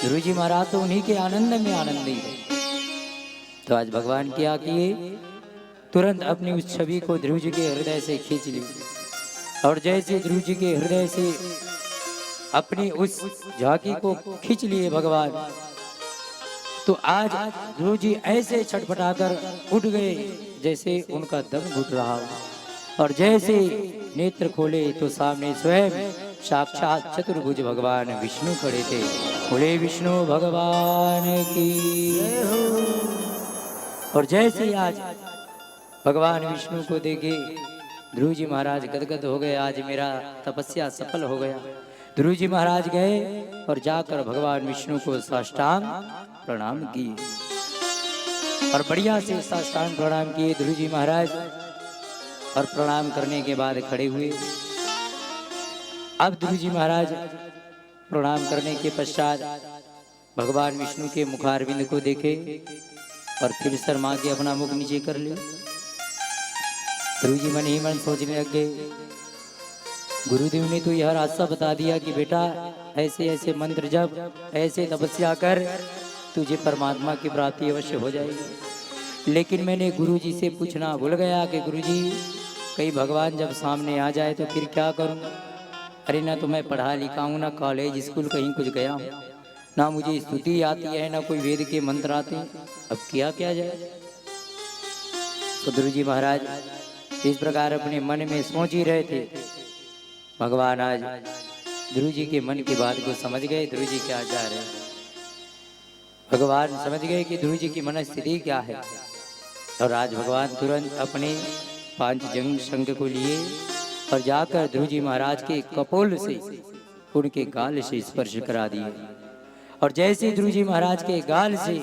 ध्रुव जी महाराज तो उन्हीं के आनंद में आनंदी है। तो आज भगवान क्या किए, तुरंत अपनी उस छवि को ध्रुव जी के हृदय से खींच ली, और जैसे ध्रुव जी के हृदय से अपनी उस झांकी को खींच लिए भगवान, तो आज ध्रुव जी ऐसे छटपटाकर उठ गए जैसे उनका दम घुट रहा हो। और जैसे नेत्र खोले तो सामने स्वयं साक्षात चतुर्भुज भगवान विष्णु खड़े थे। बोले विष्णु भगवान की। और जैसे आज भगवान विष्णु को देखे ध्रुव जी महाराज गदगद हो गए, आज मेरा तपस्या सफल हो गया। ध्रुव जी महाराज गए और जाकर भगवान विष्णु को साष्टांग प्रणाम किए, और बढ़िया से साष्टांग प्रणाम किए ध्रुव जी महाराज। और प्रणाम करने के बाद खड़े हुए। अब ध्रुव जी महाराज प्रणाम करने के पश्चात भगवान विष्णु के मुखारविंद को देखे और फिर शर्मा के अपना मुख नीचे कर लिया। ध्रुव जी मन ही मन सोचने लग गए, गुरुदेव ने तो यह रास्ता बता दिया कि बेटा ऐसे ऐसे मंत्र जप, ऐसे तपस्या कर, तुझे परमात्मा की प्राप्ति अवश्य हो जाएगी। लेकिन मैंने गुरु जी से पूछना भूल गया कि गुरु जी कहीं भगवान जब सामने आ जाए तो फिर क्या करूं। अरे ना तो मैं पढ़ा लिखा हूं, ना कॉलेज स्कूल कहीं कुछ गया हूं, ना मुझे स्तुति आती है, ना कोई वेद के मंत्र आते हैं, अब क्या जाए। तो ध्रुव जी महाराज इस प्रकार अपने मन में सोच ही रहे थे। भगवान आज ध्रुव जी के मन की बात को समझ गए, ध्रुव जी क्या चाह रहे हैं। भगवान समझ गए कि ध्रुव जी की मन स्थिति क्या है, और आज भगवान तुरंत अपने 5 जंग शंख को लिए और जाकर ध्रुव जी महाराज के कपोल से उनके गाल से स्पर्श करा दिए। और जैसे ध्रुव जी महाराज के गाल से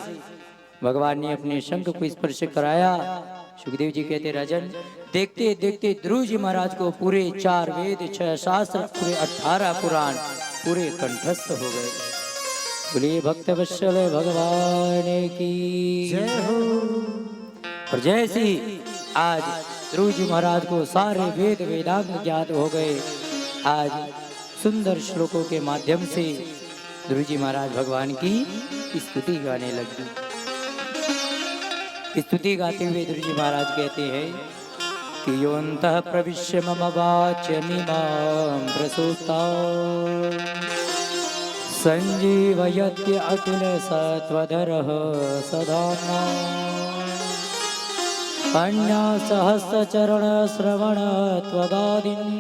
भगवान ने अपने शंख को स्पर्श कराया, सुखदेव जी कहते राजन देखते देखते ध्रुव जी महाराज को पूरे 4 वेद 6 शास्त्र पूरे 18 पुराण पूरे कंठस्थ हो गए। बोलिए भक्त वत्सल भगवान की जय हो। और जैसे आज ध्रुव जी महाराज को सारे वेद वेदांग ज्ञात हो गए, आज सुंदर श्लोकों के माध्यम से ध्रुव जी महाराज भगवान की स्तुति गाने लगे। स्तुति गाते हुए ध्रुव जी महाराज कहते हैं कि योऽन्तः प्रविश्य मम वाच्यमिमां प्रसूता संजीवयत्य अखिल सत्वधरः सदात्मा अन्यासहस्रचरण श्रवण त्वगादीन्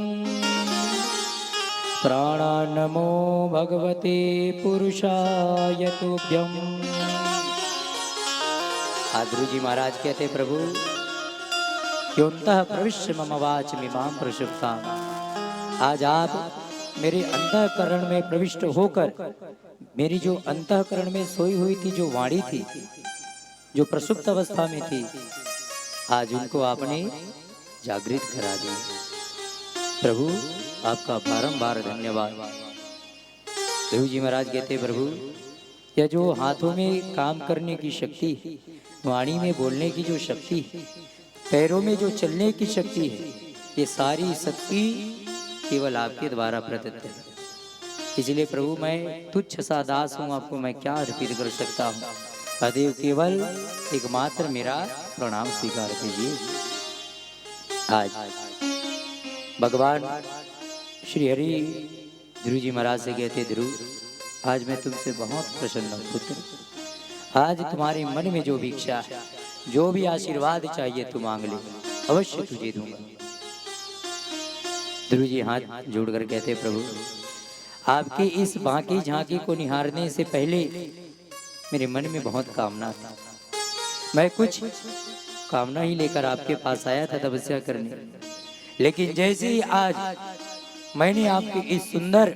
प्राणान्नमो भगवते पुरुषाय तुभ्यम्। ध्रुव जी महाराज कहते प्रभु योऽन्तः प्रविश्य मम वाचमिमां प्रसुप्ताम्, आज आप मेरे अंतःकरण में प्रविष्ट होकर मेरी जो अंतःकरण में सोई हुई थी जो वाणी थी, जो प्रसुप्त अवस्था में थी, आज उनको आपने जागृत करा दिया। प्रभु आपका बारंबार धन्यवाद। ध्रुव जी महाराज कहते प्रभु यह जो हाथों में काम करने की शक्ति, वाणी में बोलने की जो शक्ति, पैरों में जो चलने की शक्ति है, ये सारी शक्ति केवल आपके द्वारा प्रदत्त है। इसलिए प्रभु मैं तुच्छ सा दास हूँ, आपको मैं क्या अर्पित कर सकता हूँ। अतएव केवल एकमात्र मेरा प्रणाम स्वीकार कीजिए। आज भगवान श्री हरि ध्रुव जी महाराज से कहते ध्रुव आज मैं तुमसे बहुत प्रसन्न हूँ पुत्र, आज तुम्हारे मन में जो भी इच्छा है, जो भी आशीर्वाद चाहिए तू मांग ले, अवश्य तुझे दूंगा। ध्रुव जी हाथ जोड़कर कहते प्रभु आपकी इस बांकी झांकी को निहारने से पहले मेरे मन में बहुत कामना थी, मैं कुछ कामना ही लेकर आपके पास आया था तपस्या करने। लेकिन जैसे ही आज मैंने आपके इस सुंदर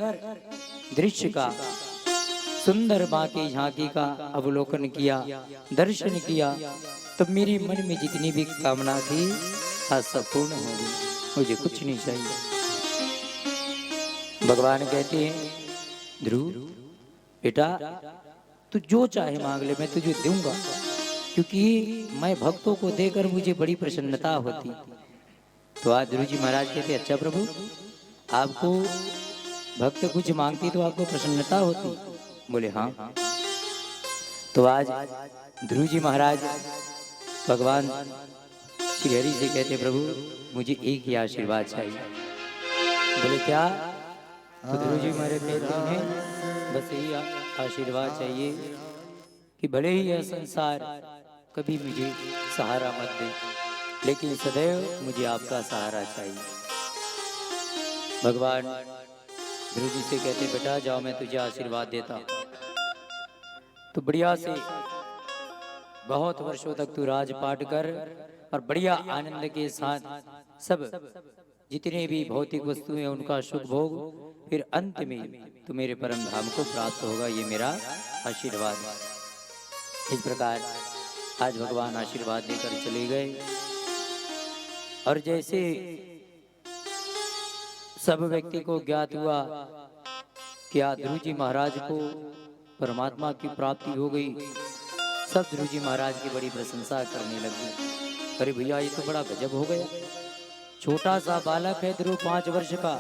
दृश्य का, सुंदर बाकी झांकी का अवलोकन किया, दर्शन किया, तब मेरे मन में जितनी भी कामना थी आज सब पूर्ण हो गई। मुझे कुछ नहीं चाहिए। भगवान कहते हैं ध्रुव बेटा, तू जो चाहे मांग ले, मैं तुझे दूंगा, क्योंकि मैं भक्तों को देकर मुझे बड़ी प्रसन्नता होती। तो आज ध्रुव जी महाराज कहते अच्छा प्रभु, आपको भक्त कुछ मांगती तो आपको प्रसन्नता होती? बोले हाँ। तो आज ध्रुव जी महाराज भगवान श्री हरि से कहते प्रभु मुझे एक ही आशीर्वाद चाहिए। बोले क्या? तो ध्रुव जी महाराज कहते हैं बस यही आशीर्वाद चाहिए कि भले ही यह संसार कभी मुझे सहारा मत दे, लेकिन सदैव मुझे आपका सहारा चाहिए। भगवान ध्रुव जी से कहते बेटा जाओ, मैं तुझे आशीर्वाद देता। तो बढ़िया से बहुत वर्षों तक तू राजपाट कर और बढ़िया आनंद के साथ सब जितने भी भौतिक वस्तुएं उनका सुख भोग, फिर अंत में तू मेरे परम धाम को प्राप्त होगा, ये मेरा आशीर्वाद। इस प्रकार आज भगवान आशीर्वाद देकर चले गए। और जैसे सब व्यक्ति को ज्ञात हुआ कि आज ध्रुव जी महाराज को परमात्मा की प्राप्ति हो गई, सब ध्रुव जी महाराज की बड़ी प्रशंसा करने लगे। अरे भैया ये तो बड़ा गजब हो गया, छोटा सा बालक है ध्रुव 5 वर्ष का,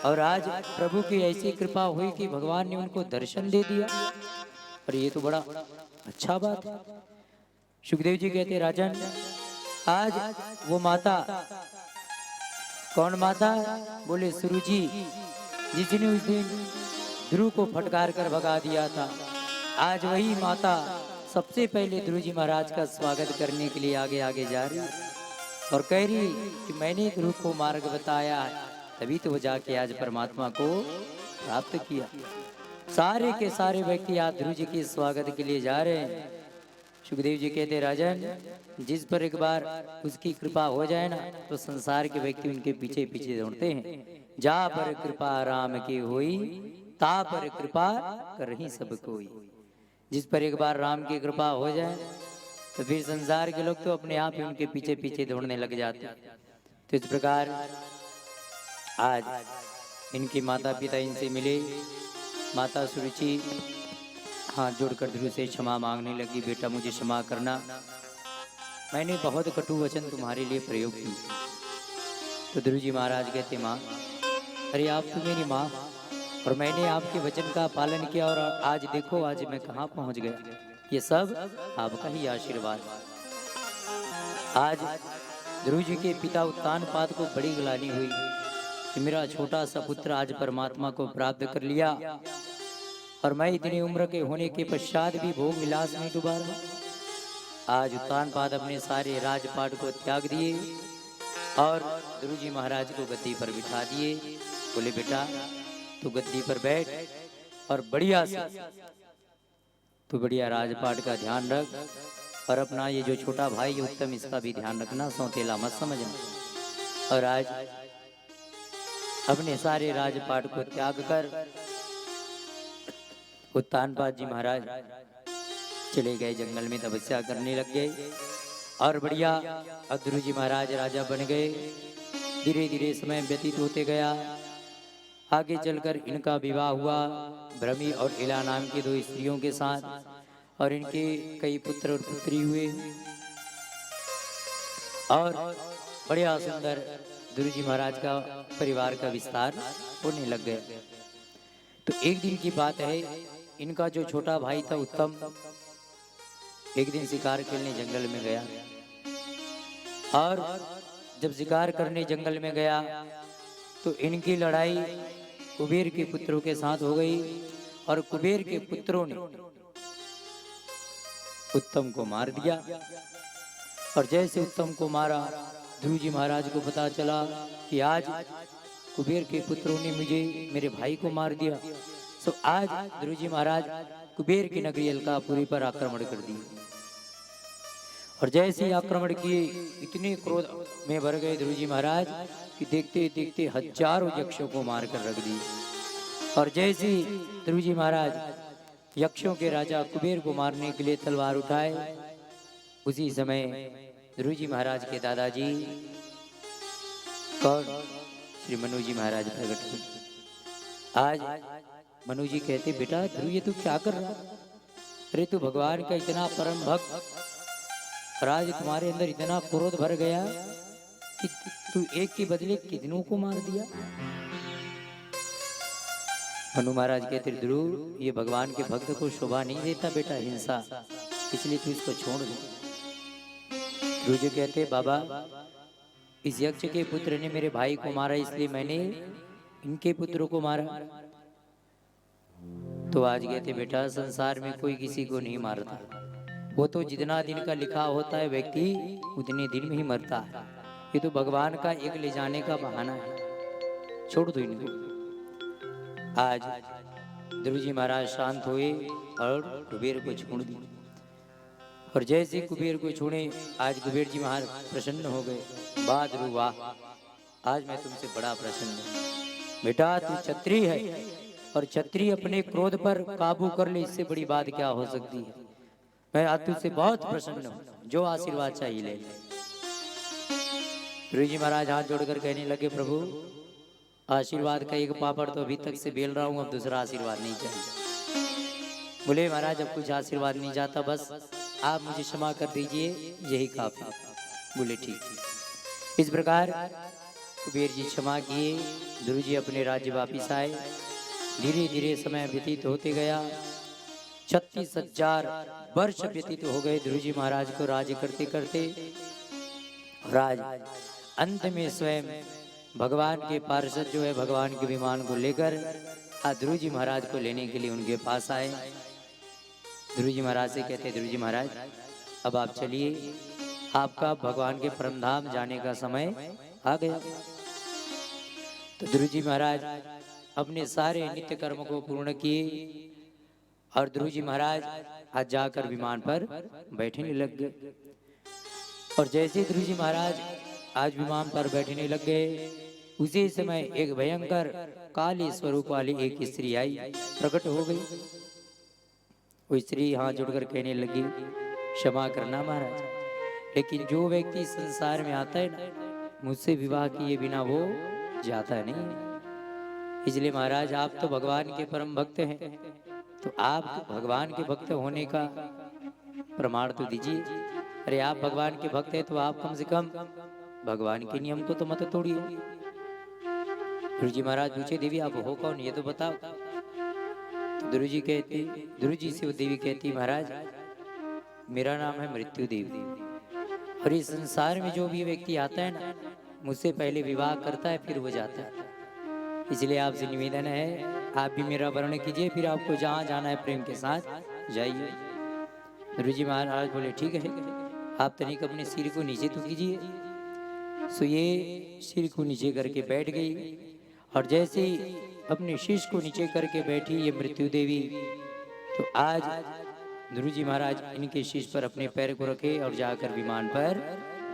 और आज प्रभु की ऐसी कृपा हुई कि भगवान ने उनको दर्शन दे दिया। और ये तो बड़ा अच्छा बात है। सुखदेव जी कहते राजन, आज वो माता, कौन माता? बोले सुरुचि, जिसने उस दिन ध्रुव को फटकार कर भगा दिया था, आज वही माता सबसे पहले ध्रुव जी महाराज का स्वागत करने के लिए आगे आगे जा रही और कह रही कि मैंने ध्रुव को मार्ग बताया, तभी तो वो जाके आज परमात्मा को प्राप्त किया। सारे के सारे व्यक्ति आज ध्रुव जी के स्वागत के लिए जा रहे हैं। सुखदेव जी कहते राजन, जिस पर एक बार उसकी कृपा हो जाए ना, तो संसार के व्यक्ति उनके पीछे पीछे दौड़ते हैं। जा पर कृपा राम की होई, ता पर कृपा करही सब कोई। जिस पर एक बार राम की कृपा हो जाए तो फिर संसार के लोग तो अपने आप ही उनके पीछे पीछे दौड़ने लग जाते। तो इस प्रकार आज इनके माता पिता इनसे मिले। माता सुरुचि हाथ जोड़कर ध्रुव से क्षमा मांगने लगी, बेटा मुझे क्षमा करना, मैंने बहुत कटु वचन तुम्हारे लिए प्रयोग की। तो ध्रुव जी महाराज कहते माँ, अरे आप तो मेरी माँ, और मैंने आपके वचन का पालन किया, और आज देखो आज मैं कहाँ पहुँच गया। ये सब आपका ही आशीर्वाद। आज ध्रुव जी के पिता उत्तानपाद को बड़ी ग्लानि हुई कि मेरा छोटा सा पुत्र आज परमात्मा को प्राप्त कर लिया, और मैं इतनी उम्र के होने के पश्चात भी भोग विलास में डूबा रहा। आज उत्तानपाद अपने सारे राजपाट को त्याग दिए और ध्रुव जी महाराज को गद्दी पर बिठा दिए। बोले बेटा तू गद्दी पर बैठ और बढ़िया से तू बढ़िया राजपाट का ध्यान रख, और अपना ये जो छोटा भाई उत्तम इसका भी ध्यान रखना, सौतेला मत समझना। और आज अपने सारे राजपाट को त्याग कर उत्तानपाद जी महाराज चले गए, जंगल में तपस्या करने लग गए। और बढ़िया ध्रुव जी महाराज राजा बन गए। धीरे धीरे समय व्यतीत होते गया। आगे चलकर इनका विवाह हुआ भ्रमी और इला नाम की 2 स्त्रियों के साथ, और इनके कई पुत्र और पुत्री हुए, और बढ़िया सुंदर ध्रुव जी महाराज का परिवार का विस्तार होने लग गया। तो एक दिन की बात है, इनका जो छोटा भाई था उत्तम, एक दिन शिकार खेलने जंगल में गया, और जब शिकार करने जंगल में गया तो इनकी लड़ाई कुबेर के पुत्रों के साथ हो गई, और कुबेर के पुत्रों ने उत्तम को मार दिया। और जैसे उत्तम को मारा, ध्रुव जी महाराज को पता चला कि आज कुबेर के पुत्रों ने मुझे मेरे भाई को मार दिया। तो आज ध्रुव जी महाराज कुबेर की नगरी अलकापुरी पर आक्रमण कर दिए, और जैसे ही आक्रमण किए इतने क्रोध में भर गए ध्रुव जी महाराज कि देखते देखते हजारों यक्षों को मारकर रख दिए। और जैसे ही ध्रुव जी महाराज यक्षों के राजा कुबेर को मारने के लिए तलवार उठाए, उसी समय ध्रुव जी महाराज के दादाजी कौन, श्री मनु जी महाराज प्रकट हुए। आज मनु जी कहते बेटा ध्रुव ये तू क्या कर रहा, अरे तू भगवान का इतना परम भक्त, और आज तुम्हारे अंदर इतना क्रोध भर गया कि तू एक के बदले कितनों को मार दिया। मनु महाराज कहते ध्रुव ये भगवान के भक्त को शोभा नहीं देता बेटा हिंसा, इसलिए तू इसको छोड़ दे। ध्रुव जी कहते बाबा इस यक्ष के पुत्र ने मेरे भाई को मारा, इसलिए मैंने इनके पुत्रों को मारा। तो आज कहते बेटा संसार में कोई किसी को नहीं मारता, वो तो जितना दिन का लिखा होता है व्यक्ति उतने दिन में ही मरता है। ये तो भगवान का एक ले जाने का बहाना है, छोड़ दो इनको। आज ध्रुव जी महाराज शांत हुए और कुबेर को छोड़ दिया। और जैसे कुबेर को छोड़े आज कुबेर जी महाराज प्रसन्न हो गए। वाह ध्रुव वाह, आज मैं तुमसे बड़ा प्रसन्न हूँ बेटा, तू क्षत्रिय है और क्षत्रिय अपने क्रोध पर काबू कर ले, इससे बड़ी बात क्या हो सकती है। मैं आज तुझसे बहुत प्रसन्न हूँ, जो आशीर्वाद चाहिए ले। ध्रुव जी महाराज हाथ जोड़कर कहने लगे प्रभु आशीर्वाद का एक पापड़ तो अभी तक से बेल रहा हूँ, अब दूसरा आशीर्वाद नहीं चाहिए। बोले महाराज अब कुछ आशीर्वाद नहीं जाता, बस आप मुझे क्षमा कर दीजिए, यही काफी। बोले ठीक। इस प्रकार कुबेर जी क्षमा किए, ध्रुव जी अपने राज्य वापिस आए। धीरे धीरे समय व्यतीत होते गया, 36,000 वर्ष व्यतीत हो गए ध्रुव जी महाराज को राज्य करते करते। और आज अंत में स्वयं भगवान के पार्षद जो है भगवान के विमान को लेकर ध्रुव जी महाराज को लेने के लिए उनके पास आए। ध्रुव जी महाराज से कहते ध्रुव जी महाराज अब आप चलिए, आपका भगवान के परम धाम जाने का समय आ गया। तो ध्रुव जी महाराज अपने सारे नित्य कर्म को पूर्ण किए और ध्रुव जी महाराज आज जाकर विमान पर बैठने लग गए। और जैसे ध्रुव जी महाराज आज विमान पर बैठने लग गए, उसी समय एक भयंकर काली स्वरूप वाली एक स्त्री आई, प्रकट हो गई। वो स्त्री हाथ जोड़कर कहने लगी क्षमा करना महाराज, लेकिन जो व्यक्ति संसार में आता है ना, मुझसे विवाह किए बिना वो जाता नहीं। इसलिए महाराज आप तो भगवान के परम भक्त हैं, तो आप तो भगवान के भक्त होने का प्रमाण तो दीजिए। अरे आप भगवान के भक्त हैं तो आप कम से कम भगवान के नियम को तो मत तोड़िए। ध्रुव जी महाराज पूछे देवी आप हो कौन ये तो बताओ। तो ध्रुव जी से वो देवी कहती महाराज मेरा नाम है मृत्यु देवी, और इस संसार में जो भी व्यक्ति आता है ना, मुझसे पहले विवाह करता है फिर वो जाता है। इसलिए आपसे निवेदन है आप भी मेरा वर्ण कीजिए, फिर आपको जहाँ जाना है प्रेम के साथ जाइए। ध्रुव जी महाराज बोले ठीक है, आप तनिक अपने सिर को नीचे तो कीजिए। सो ये सिर को नीचे करके बैठ गई, और जैसे ही अपने शीश को नीचे करके बैठी ये मृत्यु देवी, तो आज ध्रुव जी महाराज इनके शीश पर अपने पैर को रखे और जाकर विमान पर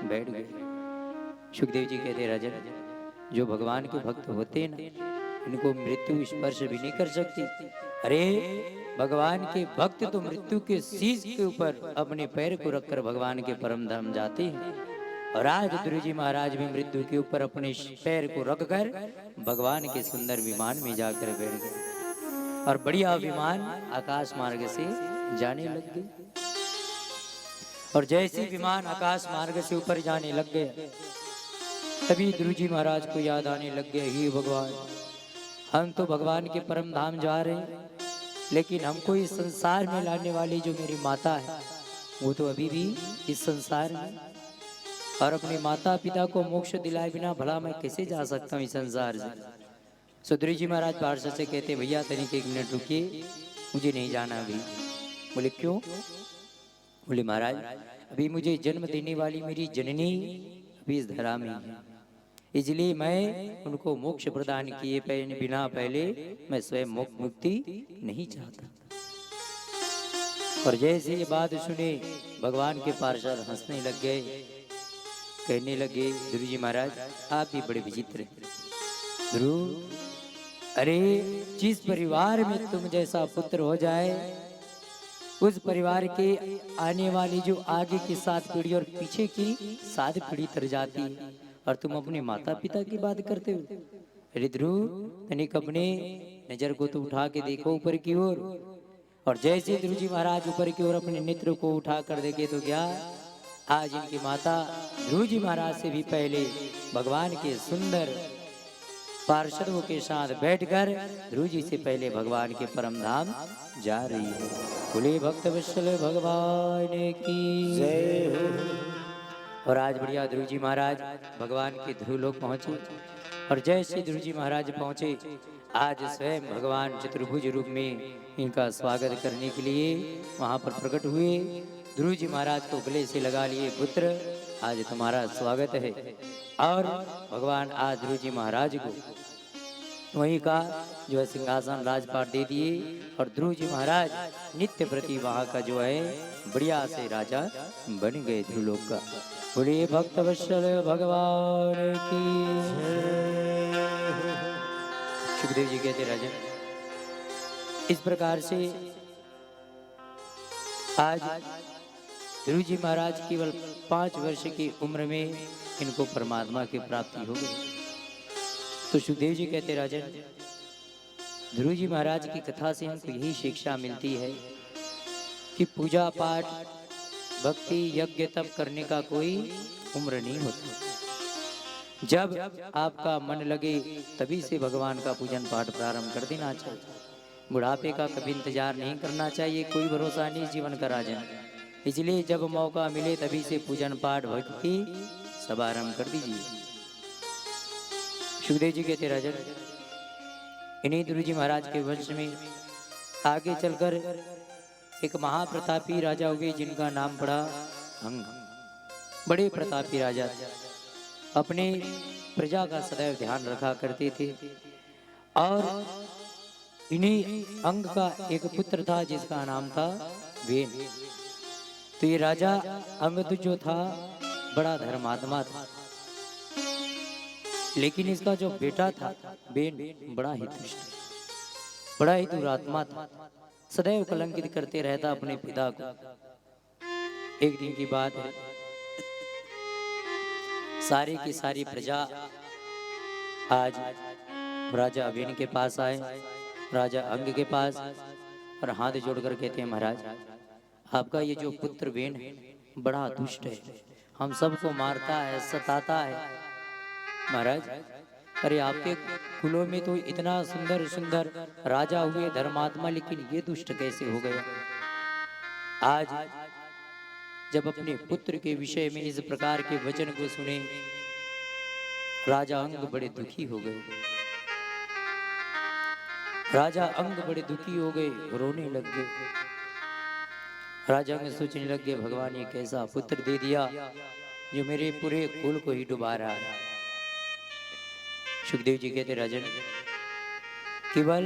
बैठ गए। सुखदेव जी कहते राजन जो भगवान के भक्त होते हैं ना, इनको मृत्यु स्पर्श भी नहीं कर सकती। अरे भगवान के भक्त तो मृत्यु के शीश के ऊपर अपने पैर को रखकर भगवान के परम धाम जाते हैं, और आज ध्रुव जी महाराज भी मृत्यु के ऊपर अपने पैर को रखकर भगवान के सुंदर विमान में जाकर बैठ गए, और बढ़िया विमान आकाश मार्ग से जाने लग गए। और जैसे विमान आकाश मार्ग से ऊपर जाने लग गए, तभी ध्रुव जी महाराज को याद आने लग गया हे भगवान हम तो भगवान के परम धाम जा रहे हैं, लेकिन हमको इस संसार में लाने वाली जो मेरी माता है वो तो अभी भी इस संसार में, और अपने माता पिता को मोक्ष दिलाए बिना भला मैं कैसे जा सकता हूँ इस संसार से। सो ध्रुव जी महाराज पार्षद से कहते भैया तनिक 1 मिनट रुकिए, मुझे नहीं जाना अभी। बोले क्यों? बोले महाराज अभी मुझे जन्म देने वाली मेरी जननी अभी इस धरा में है, इसलिए मैं उनको मोक्ष प्रदान किए बिना पहले मैं स्वयं मुक्ति नहीं चाहता। और जैसे ये बात सुने भगवान के पार्षद हंसने लग गए, कहने लगे ध्रुव जी महाराज आप भी बड़े विचित्र हैं। ध्रुव, अरे जिस परिवार में तुम जैसा पुत्र हो जाए उस परिवार के आने वाली जो आगे की 7 पीढ़ी और पीछे की 7 पीढ़ी तर जाती है, और तुम अपने माता पिता की बात करते हो। अरे ध्रुव, तनिक अपने नजर को तो उठा के देखो ऊपर की ओर। और जैसे ध्रुव जी महाराज ऊपर की ओर अपने नेत्र को उठा कर देखे तो क्या आज इनकी माता ध्रुव जी महाराज से भी पहले भगवान के सुंदर पार्षदों के साथ बैठकर ध्रुव जी से पहले भगवान के परम धाम जा रही है। बोले भक्त वत्सल भगवान की जय हो। और आज बढ़िया ध्रुव जी महाराज भगवान के ध्रुव लोक पहुंचे, और जैसे ध्रुव जी महाराज पहुंचे आज स्वयं भगवान चतुर्भुज रूप में इनका स्वागत करने के लिए वहां पर प्रकट हुए। ध्रुव जी महाराज को गले से लगा लिए, पुत्र आज तुम्हारा स्वागत है। और भगवान आज ध्रुव जी महाराज को वहीं का जो है सिंहासन राजपाट दे दिए, और ध्रुव जी महाराज नित्य प्रति वहाँ का जो है बढ़िया से राजा बन गए ध्रुवलोक का। बोलिए भक्त वत्सल भगवान की। सुखदेव जी कहते राजन, इस प्रकार से आज ध्रुव जी महाराज केवल 5 वर्ष की उम्र में इनको परमात्मा की प्राप्ति हो गई। तो सुखदेव जी कहते राजन, ध्रुव जी महाराज की कथा से हमको यही शिक्षा मिलती है कि पूजा पाठ भक्ति यज्ञ तप करने का कोई उम्र नहीं होती। जब आपका मन लगे तभी से भगवान का पूजन पाठ प्रारंभ कर देना चाहिए। बुढ़ापे का कभी इंतजार नहीं करना चाहिए, कोई भरोसा नहीं जीवन का राजन। इसलिए जब मौका मिले तभी से पूजन पाठ भक्ति सब आरंभ कर दीजिए। सुखदेव जी कहते राजन, इन्हीं ध्रुव जी महाराज के वंश में आगे चलकर एक महाप्रतापी राजा हुए जिनका नाम पड़ा अंग। बड़े प्रतापी राजा अपने प्रजा का सदैव ध्यान रखा करते थे। और इन्हीं अंग का एक पुत्र था जिसका नाम था वेन। तो ये राजा अंगद जो था बड़ा धर्मात्मा था, लेकिन इसका जो बेटा था बेन बड़ा ही दुष्ट, बड़ा ही दुरात्मा था, सदैव कलंकित करते रहता अपने पिता को। एक दिन की बात है, सारी की सारी प्रजा आज राजा वेन के पास आए, राजा अंग के पास, और हाथ जोड़कर कहते हैं महाराज आपका ये जो पुत्र वेन है बड़ा दुष्ट है, हम सबको मारता है, सताता है। महाराज अरे आपके कुलों में तो इतना सुंदर सुंदर राजा हुए धर्मात्मा, लेकिन ये दुष्ट कैसे हो गया। आज जब अपने पुत्र के विषय में इस प्रकार के वचन को सुने राजा अंग बड़े दुखी हो गए। राजा अंग बड़े दुखी हो गए, रोने लग गए। राजा अंग सोचने लग गए भगवान ये कैसा पुत्र दे दिया जो मेरे पूरे कुल को ही डुबा रहा है। सुखदेव जी कहते राजन, केवल